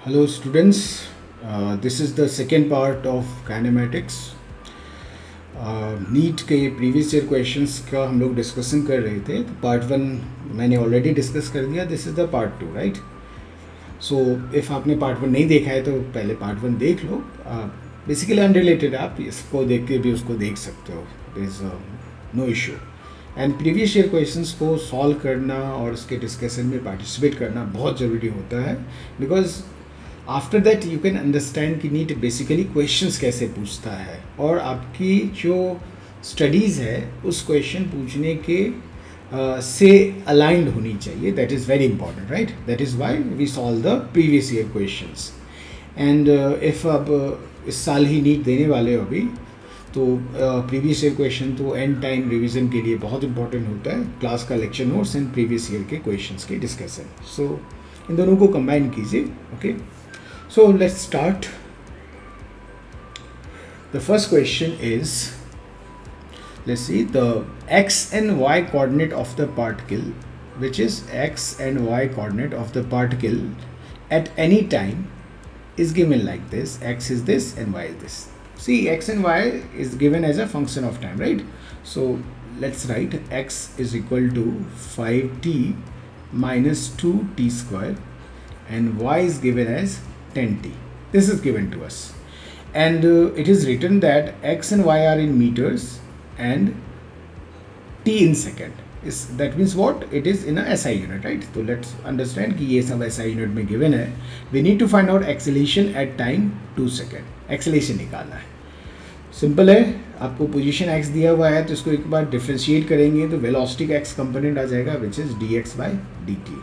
Hello students, this is the second part of kinematics. NEET के previous year questions का हम लोग discussion कर रहे थे. तो पार्ट वन मैंने ऑलरेडी डिस्कस कर दिया. This is the part two, right. So if आपने पार्ट वन नहीं देखा है तो पहले पार्ट वन देख लो. बेसिकली अनरिलेटेड, आप इसको देख के भी उसको देख सकते हो. There is no issue. And previous year questions को सॉल्व करना और उसके डिस्कशन में पार्टिसिपेट करना बहुत ज़रूरी होता है, because after that you can understand कि नीट बेसिकली क्वेश्चंस कैसे पूछता है और आपकी जो स्टडीज़ है उस क्वेश्चन पूछने के से अलाइंड होनी चाहिए. That is very important, right. That is why we solve the previous year questions. And if आप इस साल ही नीट देने वाले हो अभी, तो प्रीवियस ईयर क्वेश्चन तो एंड टाइम रिवीजन के लिए बहुत इंपॉर्टेंट होता है. क्लास का lecture notes and previous year के क्वेश्चंस के डिस्कशन, सो इन दोनों को कंबाइन कीजिए. Okay, so let's start. The first question is, let's see, the x and y coordinate of the particle, which is x and y coordinate of the particle at any time is given like this. X is this and y is this. See, x and y is given as a function of time, right? So let's write x is equal to 5t minus 2t square and y is given as 10t. This is given to us, and it is written that x and y are in meters and t in second. That means what? It is in a SI unit, right? So let's understand कि ये सब SI unit में given है. We need to find out acceleration at time 2 second. Acceleration निकालना है. Simple है. आपको position x दिया हुआ है तो इसको एक बार डिफ्रेंशिएट करेंगे तो वेलोसिटी का x कंपोनेंट आ जाएगा, which is dx by dt.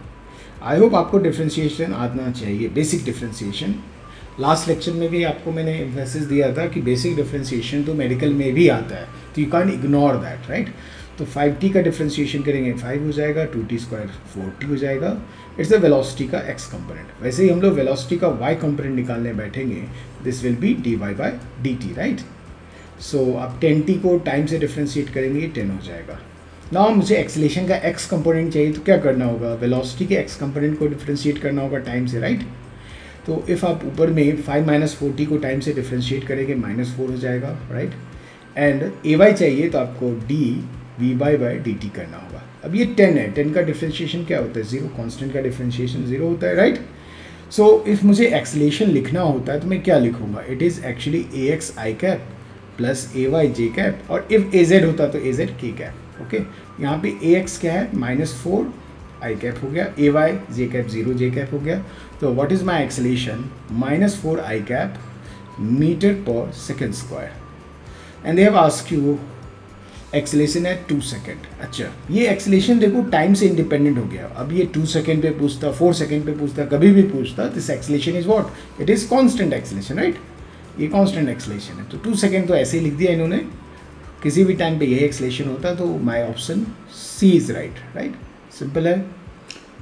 I hope आपको डिफ्रेंशिएशन आना चाहिए, बेसिक डिफ्रेंशिएशन. लास्ट लेक्चर में भी आपको मैंने एम्फेसिस दिया था कि बेसिक डिफ्रेंशिएशन तो मेडिकल में भी आता है, तो you can ignore that, right. तो 5t का डिफ्रेंशिएशन करेंगे 5 हो जाएगा, 2t स्क्वायर 4t हो जाएगा. इट्स द वेलोसिटी का x कंपोनेंट. वैसे ही हम लोग वेलोसिटी का y कंपोनेंट निकालने बैठेंगे, this will be dy by dt, right. So आप 10t को टाइम से डिफ्रेंशिएट करेंगे, 10 हो जाएगा. नाउ मुझे एक्सेलेरेशन का x कंपोनेंट चाहिए, तो क्या करना होगा? वेलोसिटी के x कंपोनेंट को डिफ्रेंशिएट करना होगा टाइम से, राइट. तो इफ़ आप ऊपर में 5 माइनस 4t को टाइम से डिफ्रेंशिएट करेंगे, -4 हो जाएगा, राइट. एंड ay चाहिए तो आपको dy by dt करना होगा. अब ये 10 है, 10 का डिफ्रेंशिएशन क्या होता है? 0. कॉन्स्टेंट का डिफ्रेंशिएशन 0 होता है, राइट. सो इफ़ मुझे एक्सेलेरेशन लिखना होता है तो मैं क्या लिखूँगा? It is actually ax i cap plus ay j cap, और इफ़ az होता तो az k कैप. ओके, यहाँ पे ax क्या है? -4 i कैप हो गया, ay j cap 0 j cap हो गया. तो what is my acceleration? -4 i cap metre पर second square. And they have asked you acceleration है 2 सेकेंड. अच्छा, ये एक्सेलेरेशन देखो टाइम से इंडिपेंडेंट हो गया. अब ये 2 सेकेंड पे पूछता, 4 सेकेंड पे पूछता, कभी भी पूछता, this acceleration is what? It is constant acceleration, right. ये कॉन्स्टेंट एक्सेलेरेशन है. तो 2 सेकेंड तो ऐसे ही लिख दिया इन्होंने. किसी भी टाइम पे यही एक्सेलेरेशन होता तो my option C is right, right. Simple है.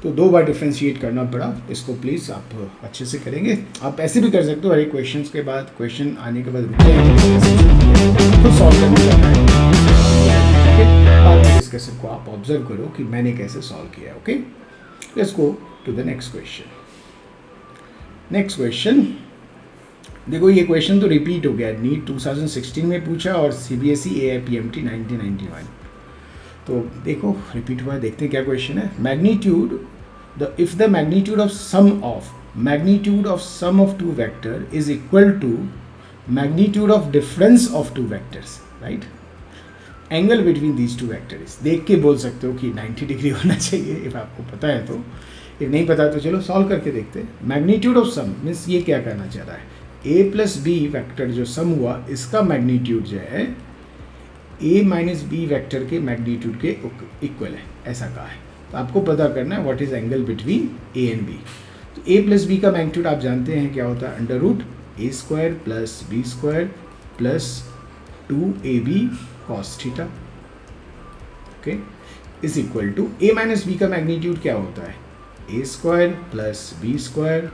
तो 2 बार डिफ्रेंशिएट करना पड़ा. इसको प्लीज़ आप अच्छे से करेंगे. आप ऐसे भी कर सकते हो, हर एक क्वेश्चन के बाद, क्वेश्चन आने के बाद रुक जाएंगे, खुद सॉल्व करने जाना है. बाद में डिस्कशन को आप ऑब्जर्व करो कि मैंने कैसे सॉल्व किया. Okay, let's go to the next question. Next question देखो, ये क्वेश्चन तो रिपीट हो गया. नीट 2016 में पूछा और CBSE AIPMT 1991. तो देखो रिपीट हुआ. देखते हैं क्या क्वेश्चन है. Magnitude if the magnitude of sum of two vector is equal to magnitude of difference of two vectors, right. Angle between these two vectors. देख के बोल सकते हो कि 90 डिग्री होना चाहिए, इफ आपको पता है तो. इफ नहीं पता तो चलो सॉल्व करके देखते हैं. मैग्नीट्यूड ऑफ सम मीन्स ये क्या कहना चाह रहा है? a प्लस बी वैक्टर जो सम हुआ, इसका मैग्नीट्यूड जो है a माइनस बी वैक्टर के मैग्नीट्यूड के इक्वल है, ऐसा कहा है. तो आपको पता करना है what is angle between a and b. तो a प्लस बी का मैग्नीट्यूड आप जानते हैं क्या होता है? √a square plus b square plus 2ab cos theta, okay, is equal to a minus B का मैग्नीट्यूड क्या होता है? a square plus b square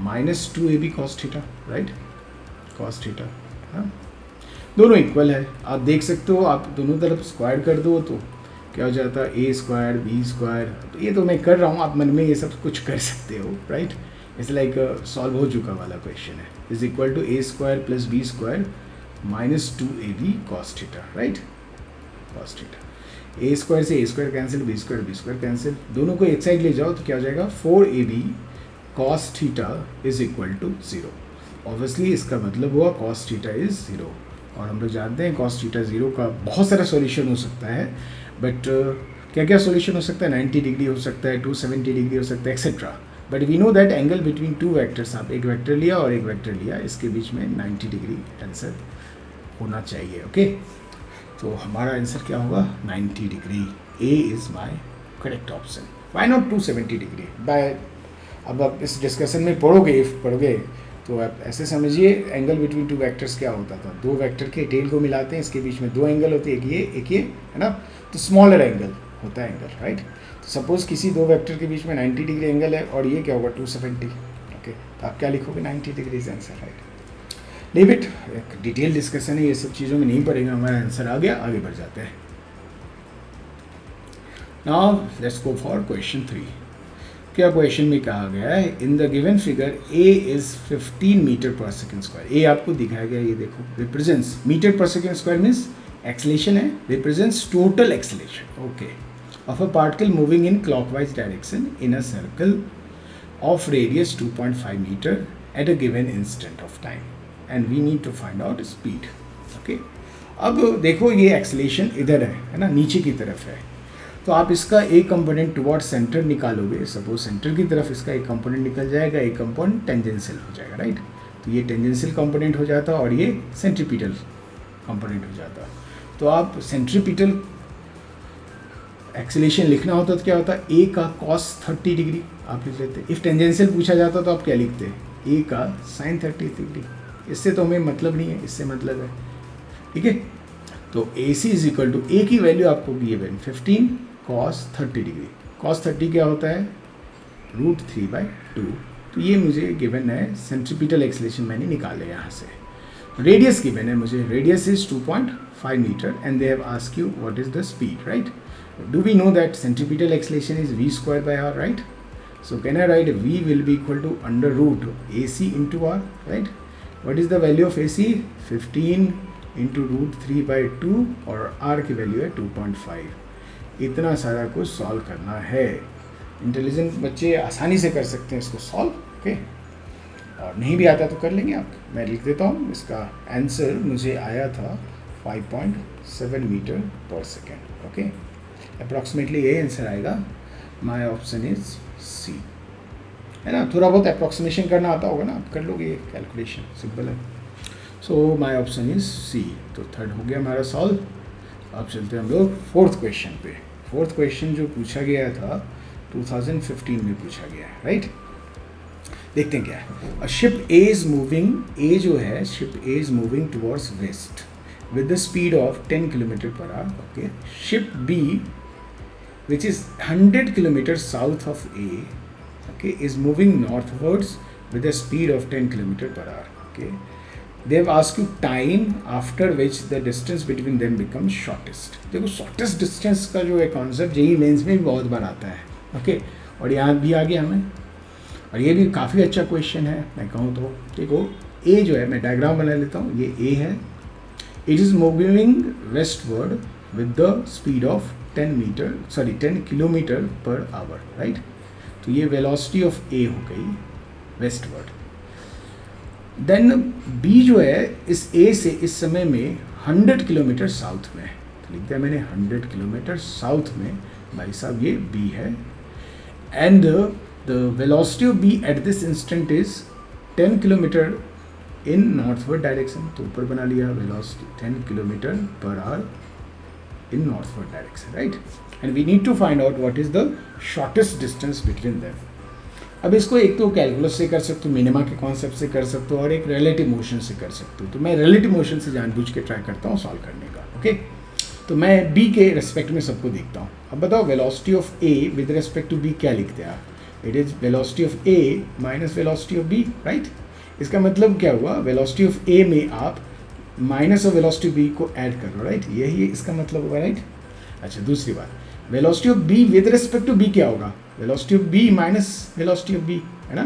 minus 2ab cos theta, right. cos theta, हाँ, दोनों इक्वल है. आप देख सकते हो, आप दोनों तरफ स्क्वायर कर दो तो क्या हो जाता है? a square b square. तो ये तो मैं कर रहा हूँ, आप मन में ये सब कुछ कर सकते हो, राइट. इट्स लाइक सॉल्व हो चुका वाला क्वेश्चन है. Is equal to a square plus b square minus 2ab cos theta, right. cos theta, a square से a square cancel, b square cancel, दोनों को एक साइड ले जाओ तो क्या हो जाएगा 4ab cos theta is equal to 0. Obviously इसका मतलब हुआ cos थीटा इज 0, और हम लोग जानते हैं cos थीटा 0 का बहुत सारा सॉल्यूशन हो सकता है. बट क्या क्या सॉल्यूशन हो सकता है, 90 डिग्री हो सकता है, 270 डिग्री हो सकता है, etcetera. But we know that angle between two vectors, आप एक वेक्टर लिया और एक वेक्टर लिया, इसके बीच में 90 डिग्री आंसर होना चाहिए. ओके, तो हमारा आंसर क्या होगा 90 degree. A is my correct option. Why not 270 degree. बाय अब आप इस डिस्कशन में पढ़ोगे तो आप ऐसे समझिए एंगल बिटवीन टू वेक्टर्स क्या होता था. दो वेक्टर के टेल को मिलाते हैं, इसके बीच में दो एंगल होते हैं, एक ये है ना, तो स्मॉलर एंगल होता है एंगल, राइट. तो सपोज़ किसी दो वेक्टर के बीच में 90 डिग्री एंगल है और ये क्या होगा 270. ओके, तो आप क्या लिखोगे 90 degree is answer, right. Leave it, एक डिटेल डिस्कशन है, ये सब चीज़ों में नहीं पड़ेगा. हमारा आंसर आ गया, आगे बढ़ जाते हैं. Now let's go for question 3. क्या क्वेश्चन में कहा गया है, in the given figure A is 15 metre पर सेकेंड स्क्वायर. ए आपको दिखाया गया, ये देखो, रिप्रेजेंट्स मीटर पर सेकेंड स्क्वायर मीन्स एक्सेलेरेशन है, represents total acceleration, okay, of a particle moving in clockwise direction in a circle of radius 2.5 metre at a given instant of time and we need to find out speed. Okay, अब देखो ये acceleration इधर है ना, नीचे की तरफ है, तो आप इसका एक कंपोनेंट टुवर्ड सेंटर निकालोगे. सपोज सेंटर की तरफ इसका एक कंपोनेंट निकल जाएगा, एक कंपोनेंट टेंजेंशियल हो जाएगा, राइट. तो ये टेंजेंशियल कंपोनेंट हो जाता और ये सेंट्रीपिटल कंपोनेंट हो जाता. तो आप सेंट्रीपिटल एक्सेलेरेशन लिखना होता तो क्या होता, ए का cos 30 डिग्री आप लिख लेते. इफ टेंजेंशियल पूछा जाता तो आप क्या लिखते, ए का sin 30 डिग्री. इससे तो हमें मतलब नहीं है, इससे मतलब है, ठीक है. तो ए सी इज इक्वल टू, ए की वैल्यू आपको गिवन 15 cos 30 डिग्री. cos 30 क्या होता है √3/2. तो ये मुझे गिवन है, सेंट्रीपिटल एक्सेलेरेशन मैंने निकाले यहाँ से. रेडियस गिवन है मुझे, radius is 2.5 metre and they have ask you what is the speed, right. Do we know that centripetal acceleration is v²/r, right. So can I write v will be equal to under root AC into r, right? What is the value of AC? 15 into √3/2 और r की value है 2.5. इतना सारा कुछ solve करना है. Intelligent बच्चे आसानी से कर सकते हैं इसको सॉल्व, ओके. और नहीं भी आता तो कर लेंगे आप. मैं लिख देता हूँ, इसका आंसर मुझे आया था 5.7 मीटर पर सेकेंड, ओके. अप्रॉक्सीमेटली ये आंसर आएगा. माय ऑप्शन इज सी, है ना. थोड़ा बहुत अप्रॉक्सीमेशन करना आता होगा ना, आप कर लोगे, ये कैलकुलेशन सिंपल है. So my option is C. तो थर्ड हो गया हमारा सॉल्व. अब चलते हैं हम लोग फोर्थ क्वेश्चन पे. फोर्थ क्वेश्चन जो पूछा गया था 2015 में पूछा गया है, राइट. देखते हैं क्या है. A ship A is moving, A जो है ship A is moving towards west with the speed of 10 kilometre पर hour, okay. Ship B which is 100 kilometers south of A, okay, is moving northwards with a speed of 10 kilometer per hour, okay. They have asked you time after which the distance between them becomes shortest. देखो shortest distance का जो है concept यही mains में भी बहुत बार आता है, ओके. और यहाँ भी आ गया हमें, और ये भी काफ़ी अच्छा क्वेश्चन है मैं कहूँ तो. देखो A जो है, मैं डायग्राम बना लेता हूँ, ये A है. It is moving westward with the speed of 10 kilometre per hour, right. तो ये वेलोसिटी ऑफ ए हो गई वेस्टवर्ड. देन बी जो है इस ए से इस समय में 100 किलोमीटर साउथ में, तो लिख दिया मैंने 100 किलोमीटर साउथ में, भाई साहब ये बी है. And the velocity of B at this instant is 10 kilometre in northward direction. तो ऊपर बना लिया वेलोसिटी 10 किलोमीटर पर hour in northward direction, right. And we need to find out what is the shortest distance between them. अब इसको एक तो calculus से कर सकते हो, मिनिमा के कॉन्सेप्ट से कर सकते हो, और एक रिलेटिव मोशन से कर सकते हो. तो मैं रिलेटिव मोशन से जानबूझ के ट्राई करता हूँ सॉल्व करने का, ओके. तो मैं बी के रेस्पेक्ट में सबको देखता हूँ. अब बताओ velocity of A with respect to B क्या लिखते हैं आप. It is velocity of A minus velocity of B, right. इसका मतलब क्या हुआ, वेलोसिटी ऑफ ए में आप माइनस ऑफ वेलोसिटी बी को ऐड कर लो, राइट. यही इसका मतलब होगा, राइट. अच्छा, दूसरी बात, velocity of B with respect to B क्या होगा, velocity of B minus velocity of B, है ना.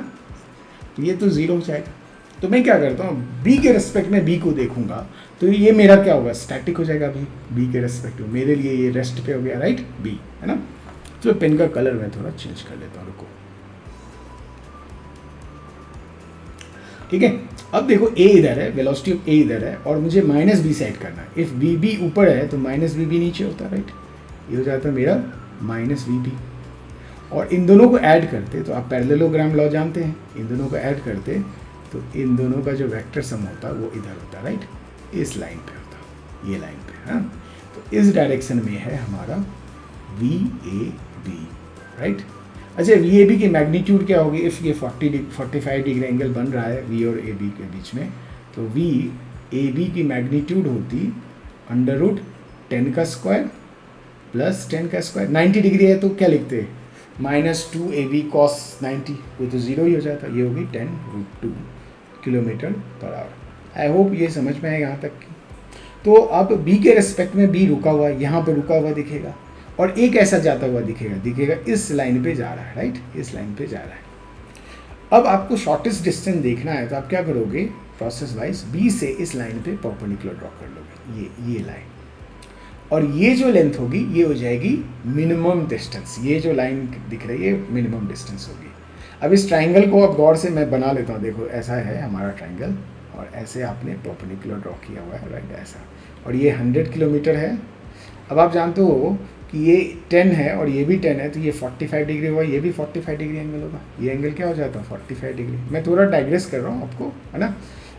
तो ये तो ज़ीरो हो जाएगा। तो मैं क्या करता हूँ, बी के रिस्पेक्ट में बी को देखूंगा तो ये मेरा क्या होगा, स्टैटिक हो जाएगा बी के रिस्पेक्ट में, मेरे लिए ये रेस्ट पे हो गया, राइट, बी है ना। तो पेन का कलर मैं थोड़ा चेंज कर लेता हूँ, रुको, ठीक है। अब देखो ए इधर है, वेलोसिटी ऑफ ए इधर है और मुझे माइनस बी सेट करना है। इफ वी बी ऊपर है तो माइनस वी बी नीचे होता है, राइट, ये हो जाता है मेरा माइनस वी बी। और इन दोनों को ऐड करते तो आप पैरेललोग्राम लॉ जानते हैं, इन दोनों को ऐड करते तो इन दोनों का जो वेक्टर सम होता है वो इधर होता है, राइट, इस लाइन पे होता, ये लाइन पे, हाँ। तो इस डायरेक्शन में है हमारा वी ए बी, राइट। अच्छा, वी ए बी की मैग्नीट्यूड क्या होगी, इफ़ ये 45 डिग्री एंगल बन रहा है वी और ए बी के बीच में, तो वी ए बी की मैग्नीट्यूड होती √10 का स्क्वायर प्लस 10 का स्क्वायर। 90 डिग्री है तो क्या लिखते हैं, -2 AB cos 90, वो तो ज़ीरो ही हो जाता, ये होगी 10√2 kilometre per hour. I hope ये समझ में आए यहाँ तक की। तो अब बी के रिस्पेक्ट में बी रुका हुआ, यहाँ पे रुका हुआ दिखेगा और एक ऐसा जाता हुआ दिखेगा इस लाइन पे जा रहा है, राइट, इस लाइन पे जा रहा है। अब आपको शॉर्टेस्ट डिस्टेंस देखना है तो आप क्या करोगे, प्रोसेस वाइज बी से इस लाइन पे परपेंडिकुलर ड्रॉ कर लोगे, ये लाइन, और ये जो लेंथ होगी ये हो जाएगी मिनिमम डिस्टेंस। ये जो लाइन दिख रही है मिनिमम डिस्टेंस होगी। अब इस ट्राइंगल को अब गौर से मैं बना लेता हूँ, देखो ऐसा है हमारा ट्राइंगल और ऐसे आपने परपेंडिकुलर ड्रॉ किया हुआ है, राइट, ऐसा, और ये 100 किलोमीटर है। अब आप जानते हो कि ये 10 है और ये भी 10 है, तो ये 45 डिग्री हुआ, ये भी 45 डिग्री एंगल होगा, ये एंगल क्या हो जाता है 45 डिग्री। मैं थोड़ा डाइग्रेस कर रहा हूँ आपको, है ना।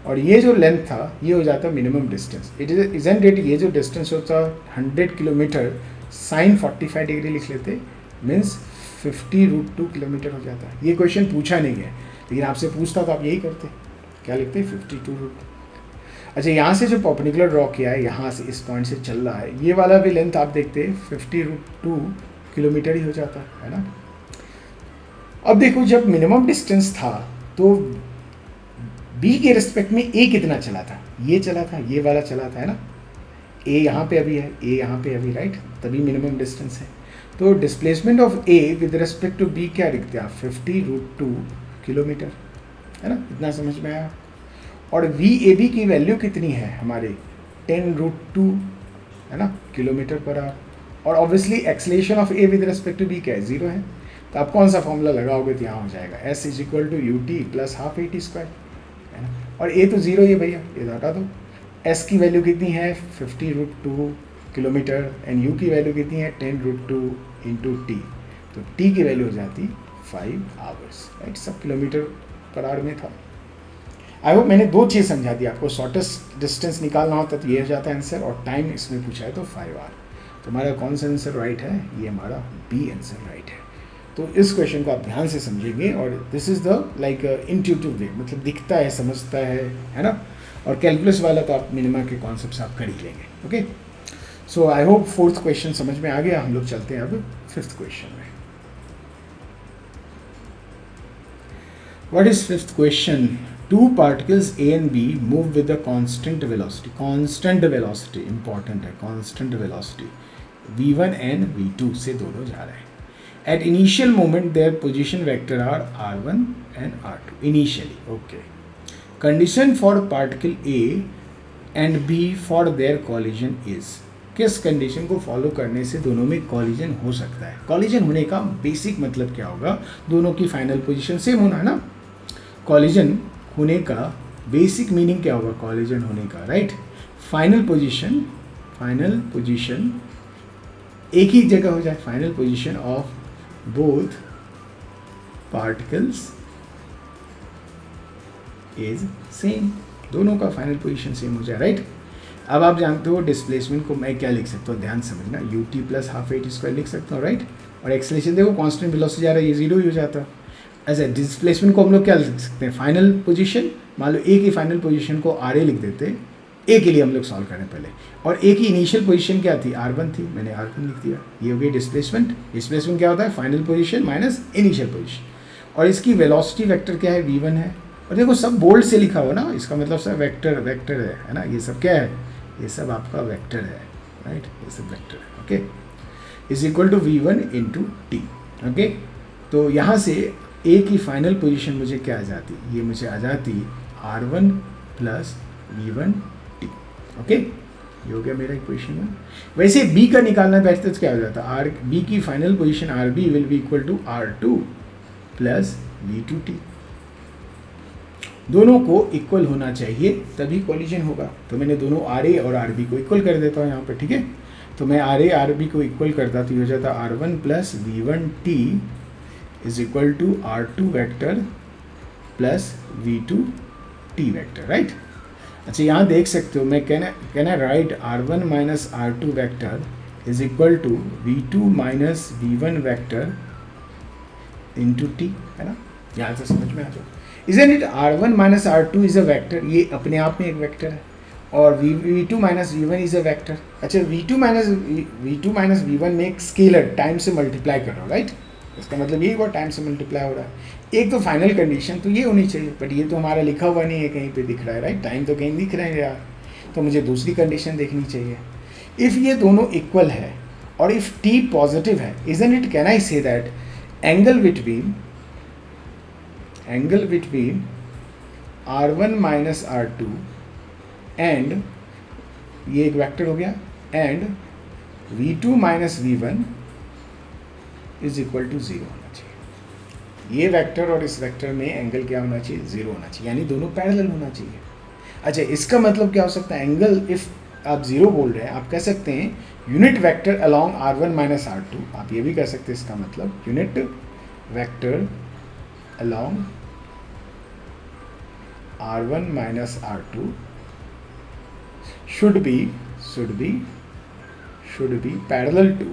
और ये जो लेंथ था ये हो जाता है minimum distance, it isn't it, ये जो डिस्टेंस होता है 100 किलोमीटर साइन 45 डिग्री लिख लेते, मीन्स 50√2 किलोमीटर हो जाता है। ये क्वेश्चन पूछा नहीं है लेकिन आपसे पूछता तो आप यही करते, क्या लिखते 52√2। अच्छा, यहाँ से जो परपेंडिकुलर ड्रॉ किया है, यहाँ से इस पॉइंट से चल रहा है, ये वाला भी लेंथ आप देखते 50√2 किलोमीटर ही हो जाता है ना। अब देखो जब मिनिमम डिस्टेंस था तो बी के रिस्पेक्ट में ए कितना चला था, ये चला था, ये वाला चला था, है ना। ए यहाँ पे अभी है, ए यहाँ पे अभी, राइट, तभी मिनिमम डिस्टेंस है। तो displacement of A with respect to B क्या लिखते हैं, 50√2 किलोमीटर, है ना, इतना समझ में आया। और वी ए बी की वैल्यू कितनी है हमारे 10√2, है ना, किलोमीटर पर आवर। और obviously acceleration of A with respect to B क्या है, 0 है। तो आप कौन सा फॉर्मूला लगाओगे तो यहाँ हो जाएगा S = UT + ½ AT², है ना। और ए तो 0 ही है भैया, ये हटा दो। S की वैल्यू कितनी है 50√2 किलोमीटर एंड U की वैल्यू कितनी है 10√2 × T, तो T की वैल्यू हो जाती 5 आवर्स, राइट, सब किलोमीटर पर आवर में था। आई होप मैंने 2 चीज़ समझा दी आपको, शॉर्टेस्ट डिस्टेंस निकालना होता तो ये हो जाता है आंसर, और टाइम इसमें पूछा है तो 5 आवर। तो हमारा कौन सा आंसर राइट है, ये हमारा बी आंसर राइट है। तो इस क्वेश्चन को आप ध्यान से समझेंगे और this is the like intuitive way, मतलब दिखता है, समझता है ना। और कैलकुलस वाला तो आप मिनिमा के कॉन्सेप्ट आप कर ही लेंगे, okay. So I hope 4th question समझ में आ गया। हम लोग चलते हैं अब 5th क्वेश्चन में। What is 5th question? Two particles A and B move with a constant velocity. Constant velocity important है, constant velocity v1 and v2 से दोनों जा रहे हैं. At initial moment their position vector are r1 and r2 initially. Okay. Condition for particle A and B for their collision is. किस condition को follow करने से दोनों में कॉलिजन हो सकता है? कॉलिजन होने का बेसिक मतलब क्या होगा? दोनों की फाइनल पोजीशन सेम होना है ना. कॉलिजन होने का बेसिक मीनिंग क्या होगा कॉलिजन होने का, राइट? फाइनल पोजीशन एक ही जगह हो जाए, final position of both particles is same, दोनों का फाइनल पोजीशन सेम हो जाए, राइट? अब आप जानते हो डिस्प्लेसमेंट को मैं क्या लिख सकता हूँ, ध्यान समझना, ut + ½ AT² लिख सकता हूँ, राइट? और एक्सेलरेशन देखो कांस्टेंट वेलोसिटी जा रहा है, ये 0 ही हो जाता है। ऐसा डिस्प्लेसमेंट को हम लोग क्या लिख सकते हैं, फाइनल पोजीशन, मान लो ए की फाइनल पोजीशन को RA लिख देते, ए के लिए हम लोग सॉल्व करें पहले, और ए की इनिशियल पोजीशन क्या थी, R1 थी, मैंने R1 लिख दिया, ये हो गई डिस्प्लेसमेंट। डिस्प्लेसमेंट क्या होता है, final position minus initial position, और इसकी वेलोसिटी वेक्टर क्या है, v1 है। और देखो सब बोल्ड से लिखा हो ना, इसका मतलब सब वेक्टर है ना, ये सब क्या है, ये सब आपका वेक्टर है, राइट, ये सब वेक्टर है, ओके, = v1 × t, ओके। तो यहाँ से ए की फाइनल पोजीशन मुझे क्या आ जाती, ये मुझे आ जाती R1 plus V1 T। Okay, ये हो गया मेरा इक्वेशन 1। वैसे बी का निकालना बैठते तो क्या हो जाता, आर बी की final position RB will be equal to R2 plus V2T। दोनों को इक्वल होना चाहिए तभी कोलिजन होगा। तो मैंने दोनों RA और RB को इक्वल कर देता हूँ यहाँ पर, ठीक है। तो मैं RA RB को इक्वल करता तो ये हो जाता R1 plus V1T is equal to R2 vector plus V2T vector, right. अच्छा, यहाँ देख सकते हो मैं कहना right R1 minus R2 vector is equal to V2 minus V1 vector into T, है ना। यहाँ से समझ में आ जाओ। Isn't it R1 minus R2 is a vector, ये अपने आप में एक वेक्टर है, और V2 minus V1 is a vector. अच्छा, V2 माइनस V1 में एक स्केलर टाइम से मल्टीप्लाई कर रहा हूँ, राइट। इसका मतलब ये हुआ टाइम से मल्टीप्लाई हो रहा है। एक तो फाइनल कंडीशन तो ये होनी चाहिए, बट ये तो हमारा लिखा हुआ नहीं है, कहीं पे दिख रहा है, राइट। टाइम तो कहीं दिख रहा है यार, तो मुझे दूसरी कंडीशन देखनी चाहिए। इफ़ ये दोनों इक्वल है और इफ़ T पॉजिटिव है, isn't it, can I say that angle between R1 minus R2 and, ये एक वेक्टर हो गया, and V2 minus V1 is equal to 0 होना चाहिए। ये वेक्टर और इस वेक्टर में एंगल क्या होना चाहिए, 0 होना चाहिए, यानी दोनों पैरेलल होना चाहिए। अच्छा, इसका मतलब क्या हो सकता है, एंगल इफ आप 0 बोल रहे हैं, आप कह सकते हैं unit vector along R1 minus R2, आप ये भी कह सकते हैं इसका मतलब unit vector along R1 minus R2 should be parallel to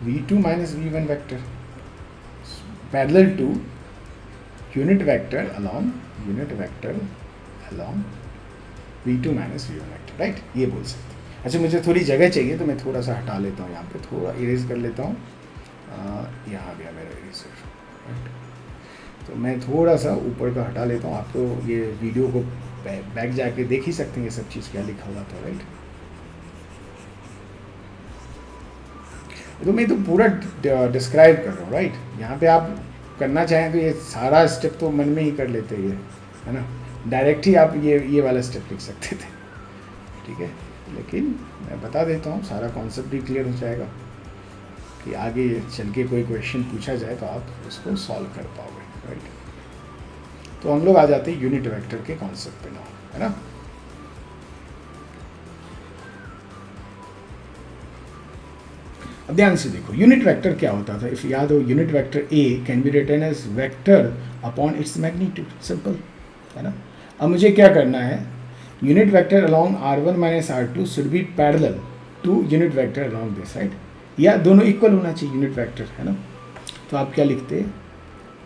V2 minus V1 vector, parallel to unit vector along V2 minus V1 vector, right, ये बोल सकते हैं। अच्छा, मुझे थोड़ी जगह चाहिए तो मैं थोड़ा सा हटा लेता हूँ, यहाँ पे थोड़ा इरेज कर लेता हूँ। यहाँ गया मेरा इरेजर, राइट। तो मैं थोड़ा सा ऊपर का हटा लेता हूँ। आप तो ये वीडियो को बैक जाके देख ही सकते हैं ये सब चीज़ क्या लिखा हुआ था, राइट। तो मैं तो पूरा डिस्क्राइब कर रहा हूँ, राइट। यहाँ पे आप करना चाहें तो ये सारा स्टेप तो मन में ही कर लेते हैं, है ना। डायरेक्ट ही आप ये वाला स्टेप लिख सकते थे, ठीक है। लेकिन मैं बता देता हूँ, सारा कॉन्सेप्ट भी क्लियर हो जाएगा कि आगे चल के कोई क्वेश्चन पूछा जाए तो आप उसको सॉल्व कर पाओगे, राइट। तो हम लोग आ जाते हैं यूनिट वेक्टर के कॉन्सेप्ट पे ना, है ना। अब ध्यान से देखो, यूनिट वेक्टर क्या होता था। इफ याद हो, unit vector A can be written as vector upon its magnitude, simple, है ना। अब मुझे क्या करना है, unit vector along R1 minus R2 should be parallel to unit vector along this side, या दोनों इक्वल होना चाहिए यूनिट वेक्टर, है ना। तो आप क्या लिखते,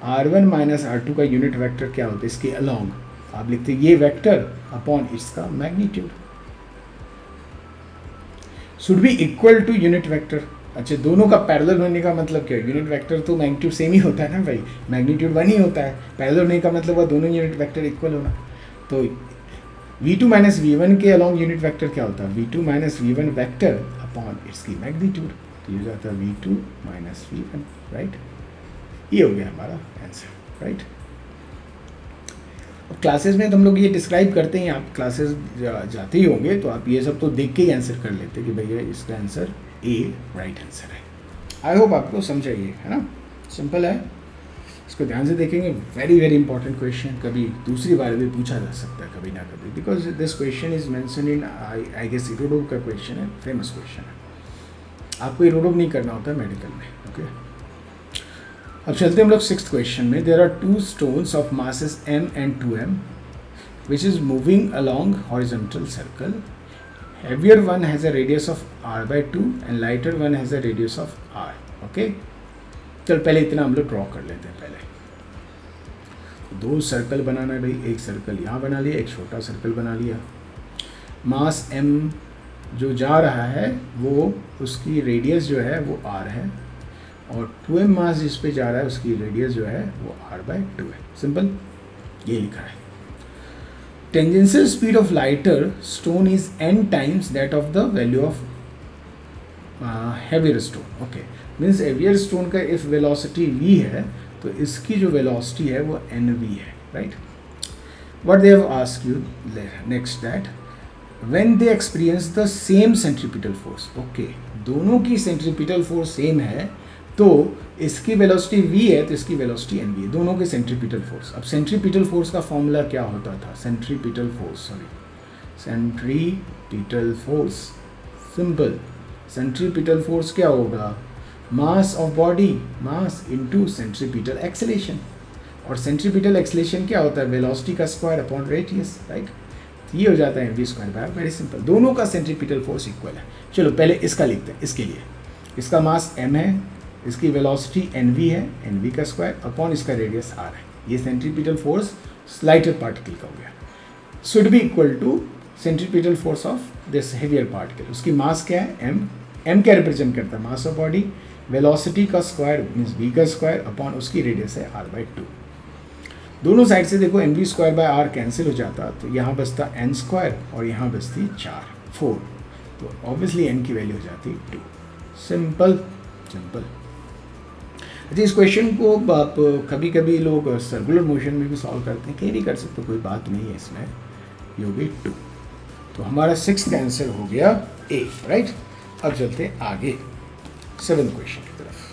R1 माइनस R2 का यूनिट वेक्टर क्या होता है, इसके अलोंग आप लिखते ये वेक्टर अपॉन इसका magnitude should be equal to unit vector. अच्छा, दोनों का पैरेलल होने का मतलब क्या है, यूनिट वेक्टर तो मैग्नीट्यूड सेम ही होता है ना भाई, मैग्नीट्यूड 1 ही होता है। पैरेलल होने का मतलब वह दोनों यूनिट वेक्टर इक्वल होना। तो V2 माइनस V1 के अलोंग यूनिट वेक्टर क्या होता है, V2 minus V1 vector upon इसकी मैग्नीट्यूड, तो ये हो जाता है V2 माइनस V1, राइट। ये हो गया हमारा आंसर, राइट। अब क्लासेस में तो हम लोग ये डिस्क्राइब करते हैं, आप क्लासेस जाते ही होंगे तो आप ये सब तो देख के ही आंसर कर लेते कि भैया इसका आंसर ए राइट आंसर है। आई होप आपको समझ आई है ना, सिंपल है। इसको ध्यान से देखेंगे, वेरी वेरी इंपॉर्टेंट क्वेश्चन, कभी दूसरी बार भी पूछा जा सकता है कभी ना कभी, because this question is mention in I guess Irodov का क्वेश्चन है, फेमस क्वेश्चन है। आपको इरोडोव नहीं करना होता है मेडिकल में, ओके। अब चलते हम लोग 6th क्वेश्चन में। There are 2 stones of masses m and 2m which is moving along horizontal circle. Heavier one has a radius of r/2 and lighter one has a radius of r. Okay? चल पहले इतना हम लोग draw कर लेते हैं। पहले 2 circle बनाना है भाई, एक सर्कल यहाँ बना लिया, एक छोटा सर्कल बना लिया। मास m जो जा रहा है वो उसकी रेडियस जो है वो r है, और 2m मास जिस पे जा रहा है उसकी रेडियस जो है वो r/2 है। सिंपल, ये लिखा है। Tangential speed of lighter stone is n times that of the value of heavier stone. Okay, means heavier stone का इफ वेलोसिटी v है तो इसकी जो वेलोसिटी है वो nv है, right. What they have asked you next that when they experience the same centripetal force. Okay, दोनों की सेंट्रीपिटल फोर्स सेम है तो इसकी वेलोसिटी v है तो इसकी वेलोसिटी nv है, दोनों के सेंट्रीपिटल फोर्स. अब सेंट्रीपिटल फोर्स का फॉर्मूला क्या होता था? Centripetal force simple. Centripetal force क्या होगा? मास of body, mass into centripetal acceleration. और सेंट्रीपिटल एक्सेलेरेशन क्या होता है? वेलोसिटी का स्क्वायर अपॉन रेडियस, राइट. ये हो जाता है mv square bye. Very simple, दोनों का सेंट्रीपिटल फोर्स इक्वल है. चलो पहले इसका लिखते हैं. इसके लिए इसका मास m है, इसकी वेलोसिटी nv है, nv का स्क्वायर अपॉन इसका रेडियस r है. ये सेंट्रीपिटल फोर्स लाइटर पार्टिकल का हो गया. Should be equal to centripetal force of this heavier particle. उसकी मास क्या है? m क्या रिप्रेजेंट करता है? Mass of body. वेलोसिटी का स्क्वायर मीन्स v का स्क्वायर अपॉन उसकी रेडियस है r/2. दोनों साइड से देखो mv square by r cancel हो जाता तो यहाँ बचता n स्क्वायर और यहाँ बचती 4 तो ऑब्वियसली n की वैल्यू हो जाती 2. सिंपल. अच्छा, इस क्वेश्चन को आप कभी कभी लोग सर्कुलर मोशन में भी सॉल्व करते हैं, कहीं भी कर सकते, कोई बात नहीं है इसमें. ये हो गई 2. तो हमारा 6th आंसर हो गया A, राइट. अब चलते आगे 7th क्वेश्चन की तरफ.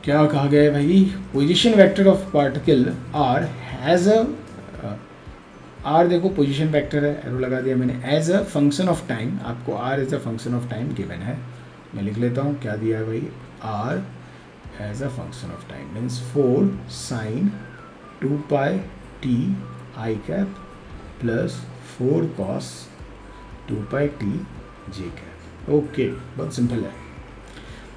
क्या कहा गया है भाई? Position vector of particle r has a r, देखो पोजीशन वेक्टर है, एरो लगा दिया मैंने. As a function of time, आपको r as a function of time given है. मैं लिख लेता हूँ क्या दिया है भाई. r as a function of time means 4 sin 2 pi t i cap plus 4 cos 2 pi t j cap. Okay, बहुत सिंपल है.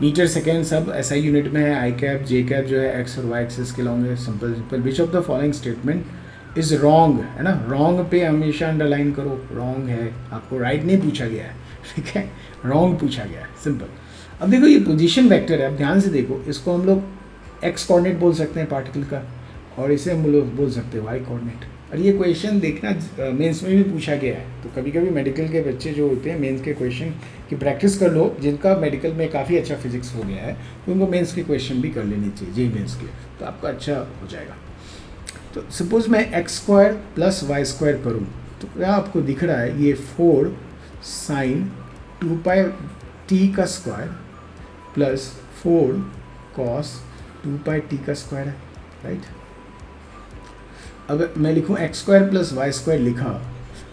मीटर सेकेंड सब SI यूनिट में है. आई कैप जे कैप जो है x और y एक्सिस के लॉन्ग है. Simple. Which of the following statement is wrong, है ना. रॉन्ग पे हमेशा अंडरलाइन करो. रॉन्ग है, आपको राइट नहीं पूछा गया है, ठीक है, रॉन्ग पूछा गया है. सिंपल. अब देखो ये पोजीशन वेक्टर है, अब ध्यान से देखो. इसको हम लोग x कोऑर्डिनेट बोल सकते हैं पार्टिकल का और इसे हम लोग बोल सकते हैं y कोऑर्डिनेट. और ये क्वेश्चन देखना मेंस में भी पूछा गया है. तो कभी कभी मेडिकल के बच्चे जो होते हैं मेंस के क्वेश्चन की प्रैक्टिस कर लो, जिनका मेडिकल में काफ़ी अच्छा फिजिक्स हो गया है तो उनको मेंस के क्वेश्चन भी कर लेनी चाहिए, जेई मेंस के, तो आपका अच्छा हो जाएगा. तो सपोज मैं x square plus y square करूँ तो क्या आपको दिख रहा है? ये 4 sin 2 pi t का square plus 4 cos 2 pi t का स्क्वायर है, राइट. अब मैं लिखूँ x square plus y square लिखा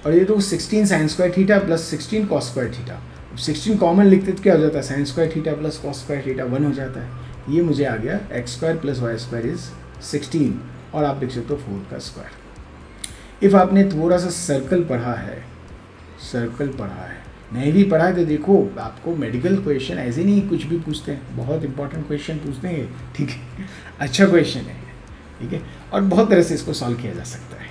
और ये तो 16 sine square theta plus 16 cos square theta. अब 16 कॉमन लिखते तो क्या हो जाता है? Sine square theta plus cos square theta 1 हो जाता है. ये मुझे आ गया x square plus y square is 16 और आप लिख सकते हो 4 का स्क्वायर. इफ़ आपने थोड़ा सा सर्कल पढ़ा है, नहीं भी पढ़ा है तो देखो आपको मेडिकल क्वेश्चन ऐसे नहीं कुछ भी पूछते हैं, बहुत इंपॉर्टेंट क्वेश्चन पूछते हैं, ठीक है. अच्छा क्वेश्चन है, ठीक है. और बहुत तरह से इसको सॉल्व किया जा सकता है.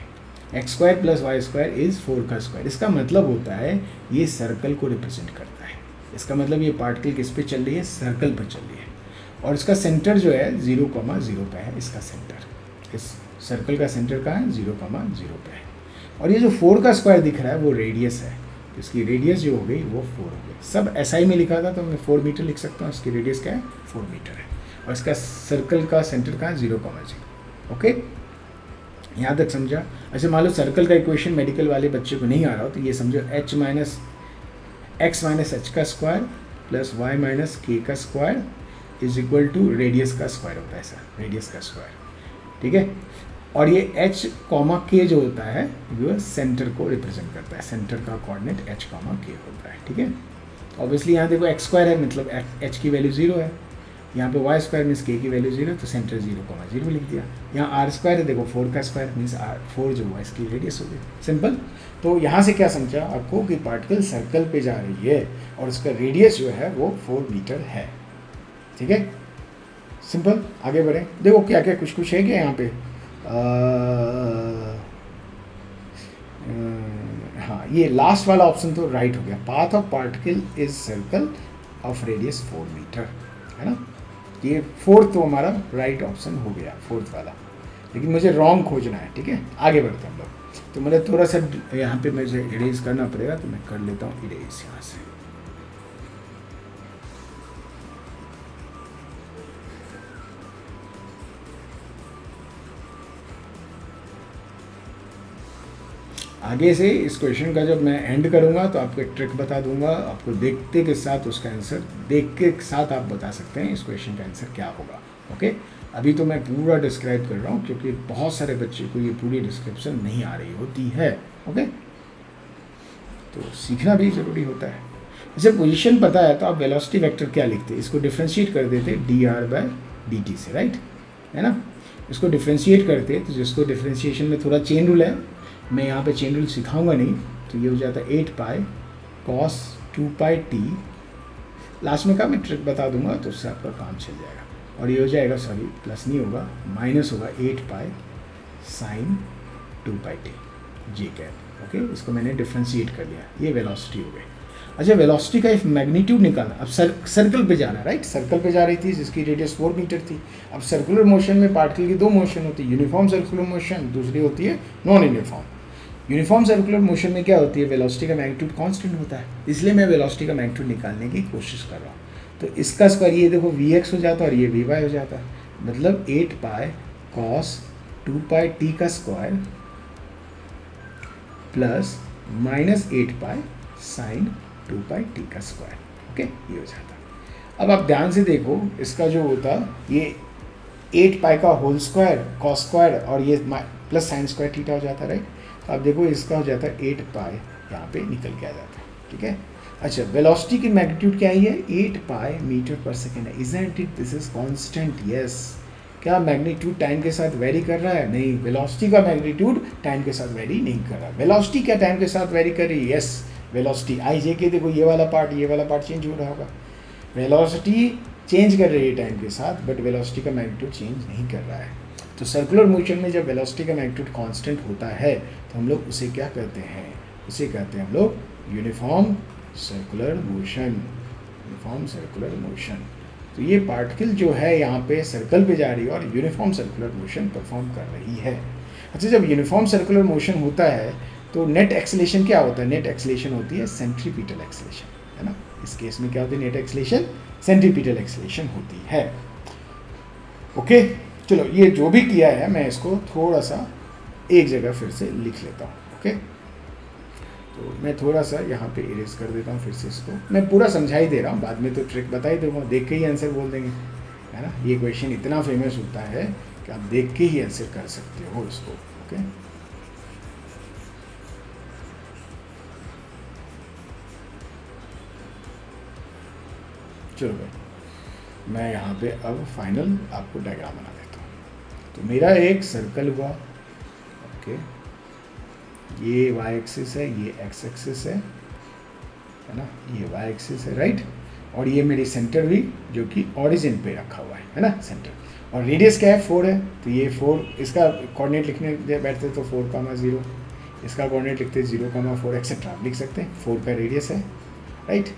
X square plus y square is 4 का स्क्वायर. इसका मतलब होता है ये सर्कल को रिप्रेजेंट करता है. इसका मतलब ये पार्टिकल किस पे चल रही है? सर्कल पर चल रही है. और इसका सेंटर जो है 0,0 पे है. इसका सेंटर, इस सर्कल का सेंटर कहाँ है? 0,0 पे है. और ये जो 4 का स्क्वायर दिख रहा है वो रेडियस है. इसकी रेडियस जो हो गई वो 4 हो गई. सब SI में लिखा था तो मैं 4 मीटर लिख सकता हूँ. इसकी रेडियस क्या है? 4 मीटर है. और इसका सर्कल का सेंटर कहाँ है? 0,0. ओके, यहाँ तक समझा. अच्छा, मान लो सर्कल का इक्वेशन मेडिकल वाले बच्चे को नहीं आ रहा हो तो ये समझो x माइनस h का square plus y minus k का square is equal to radius का स्क्वायर होता है. ऐसा रेडियस का स्क्वायर, ठीक है. और ये h कॉमा k जो होता है वो सेंटर को रिप्रेजेंट करता है. सेंटर का कोऑर्डिनेट h कॉमा k होता है, ठीक है. ऑब्वियसली यहाँ देखो x स्क्वायर है मतलब h की वैल्यू 0 है. यहाँ पे वाई स्क्वायर मीन्स k की वैल्यू 0 तो सेंटर 0,0 लिख दिया. यहाँ r स्क्वायर है, देखो 4 का स्क्वायर मीन्स 4 जो हुआ इसकी रेडियस हो गई. सिंपल. तो यहाँ से क्या समझा आपको कि पार्टिकल सर्कल पे जा रही है और उसका रेडियस जो है वो 4 मीटर है, ठीक है. सिंपल. आगे बढ़ें. देखो क्या क्या कुछ है क्या यहाँ पे. हाँ, ये लास्ट वाला ऑप्शन तो राइट हो गया. Path of particle is circle of radius 4 metre, है ना. ये 4th तो हमारा राइट ऑप्शन हो गया, 4th वाला. लेकिन मुझे रॉन्ग खोजना है, ठीक है। आगे बढ़ते हैं हम लोग। तो मुझे थोड़ा सा यहाँ पे मुझे इरेज करना पड़ेगा, तो मैं कर लेता हूँ इरेज यहाँ से। आगे से इस क्वेश्चन का जब मैं एंड करूँगा तो आपको एक ट्रिक बता दूंगा, आपको देखते के साथ उसका आंसर देख के साथ आप बता सकते हैं इस क्वेश्चन का आंसर क्या होगा। ओके, अभी तो मैं पूरा डिस्क्राइब कर रहा हूँ क्योंकि बहुत सारे बच्चे को ये पूरी डिस्क्रिप्शन नहीं आ रही होती है। ओके, तो सीखना भी ज़रूरी होता है। जैसे पोजीशन पता है तो आप वेलोसिटी वेक्टर क्या लिखते हैं, इसको डिफ्रेंशिएट कर देते dr/dt से, राइट, है ना। इसको डिफ्रेंशिएट करते तो जिसको डिफ्रेंशिएशन में थोड़ा चेन रूल है, मैं यहाँ पे चेन रूल सिखाऊंगा नहीं, तो ये हो जाता है 8 पाई cos 2 पाई t, लास्ट में का मैं ट्रिक बता दूंगा तो उससे आपका काम चल जाएगा। और ये हो जाएगा, सॉरी प्लस नहीं होगा, माइनस होगा 8 पाई साइन 2 पाई t जी कैप। ओके, इसको मैंने डिफ्रेंशिएट कर लिया, ये वेलोसिटी हो गई। अच्छा, वेलोसिटी का एक मैग्नीट्यूड निकालना, अब सर्कल पे जाना, राइट, सर्कल पे जा रही थी जिसकी रेडियस 4 मीटर थी। अब सर्कुलर मोशन में पार्टिकल की दो मोशन होती है, यूनिफॉर्म सर्कुलर मोशन, दूसरी होती है non uniform. Uniform circular motion में क्या होती है, वेलोसिटी का मैग्नीट्यूड कांस्टेंट होता है, इसलिए मैं वेलोसिटी का मैग्नीट्यूड निकालने की कोशिश कर रहा हूँ। तो इसका स्क्वायर ये देखो Vx हो जाता है और ये Vy हो जाता है, मतलब 8 पाई cos 2 पाई t का square plus minus 8 pi sine 2 पाई t का स्क्वायर। ओके, ये हो जाता है। अब आप ध्यान से देखो, इसका जो होता ये 8 पाई का होल स्क्वायर कॉस स्क्वायर और ये प्लस साइन स्क्वायर थीटा हो जाता है, राइट। तो आप देखो इसका हो जाता है 8 पाई, यहाँ पे निकल के आ जाता है, ठीक है। अच्छा, वेलोसिटी की मैग्नीट्यूड क्या है, 8 पाई मीटर पर सेकेंड है, isn't it, this is constant, yes. क्या मैग्नीट्यूड टाइम के साथ वेरी कर रहा है, नहीं, वेलोसिटी का मैग्नीट्यूड टाइम के साथ वेरी नहीं कर रहा। वेलोसिटी क्या टाइम के साथ वेरी कर रही है, यस, वेलोसिटी आई जे के देखो ये वाला पार्ट चेंज हो रहा होगा, वेलोसिटी चेंज कर रही है टाइम के साथ, बट वेलोसिटी का मैग्नीट्यूड चेंज नहीं कर रहा है। तो सर्कुलर मोशन में जब वेलोसिटी का मैग्नीट्यूड कांस्टेंट होता है तो हम लोग उसे क्या कहते हैं, उसे कहते हैं हम लोग uniform circular motion, uniform circular motion. तो ये पार्टिकल जो है यहाँ पे सर्कल पे जा रही है और यूनिफॉर्म सर्कुलर मोशन परफॉर्म कर रही है। अच्छा, जब यूनिफॉर्म सर्कुलर मोशन होता है तो नेट एक्सेलेरेशन क्या होता है, नेट एक्सेलेरेशन होती है सेंट्रीपिटल एक्सेलेरेशन, है ना। इस केस में क्या होती है, नेट एक्सेलेरेशन सेंट्रीपिटल एक्सेलेरेशन होती है। ओके, चलो ये जो भी किया है मैं इसको थोड़ा सा एक जगह फिर से लिख लेता हूँ। ओके, तो मैं थोड़ा सा यहाँ पे इरेज कर देता हूँ फिर से इसको, मैं पूरा समझा ही दे रहा हूँ, बाद में तो ट्रिक बता ही दूँगा, देख के ही आंसर बोल देंगे, है ना। ये क्वेश्चन इतना फेमस होता है कि आप देख के ही आंसर कर सकते हो इसको। ओके, चलो भाई, मैं यहाँ पे अब फाइनल आपको डायग्राम बना देता हूँ। तो मेरा एक सर्कल हुआ, ओके, ये y एक्सिस है, ये x एक्सिस है ना, ये y एक्सिस है, राइट। और ये मेरी सेंटर भी जो कि ओरिजिन पे रखा हुआ है ना, सेंटर। और रेडियस क्या है, 4 है, तो ये 4, इसका कोऑर्डिनेट लिखने बैठते तो 4,0, इसका कोऑर्डिनेट लिखते 0,4 एक्सेट्रा आप लिख सकते हैं, 4 का रेडियस है, राइट।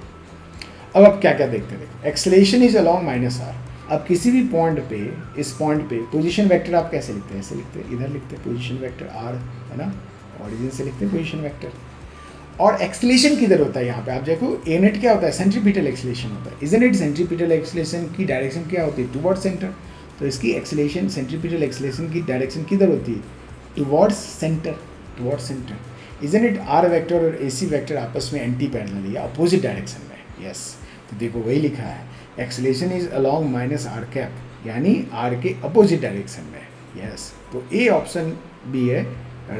अब आप क्या क्या देखते हैं, देखो एक्सेलेरेशन इज अलोंग -r। अब किसी भी पॉइंट पे, इस पॉइंट पे पोजीशन वेक्टर आप कैसे लिखते हैं, ऐसे लिखते हैं, इधर लिखते हैं पोजीशन वेक्टर r, है ना, ओरिजिन से लिखते हैं पोजीशन वेक्टर। और एक्सेलेरेशन किधर होता है, यहाँ पे आप देखो ए नेट क्या होता है, सेंट्रीपिटल एक्सेलेरेशन होता है, इजंट इट। सेंट्रीपिटल एक्सेलेरेशन की डायरेक्शन क्या होती है, टुवर्ड्स सेंटर। तो इसकी एक्सेलेरेशन, सेंट्रीपिटल एक्सेलेरेशन की डायरेक्शन किधर होती है, towards centre, towards centre. Isn't it r vector और AC वेक्टर आपस में एंटी पैरेलल या अपोजिट डायरेक्शन में, यस। तो देखो वही लिखा है, acceleration is along -r cap, यानी r के अपोजिट डायरेक्शन में, यस। तो ए ऑप्शन भी है,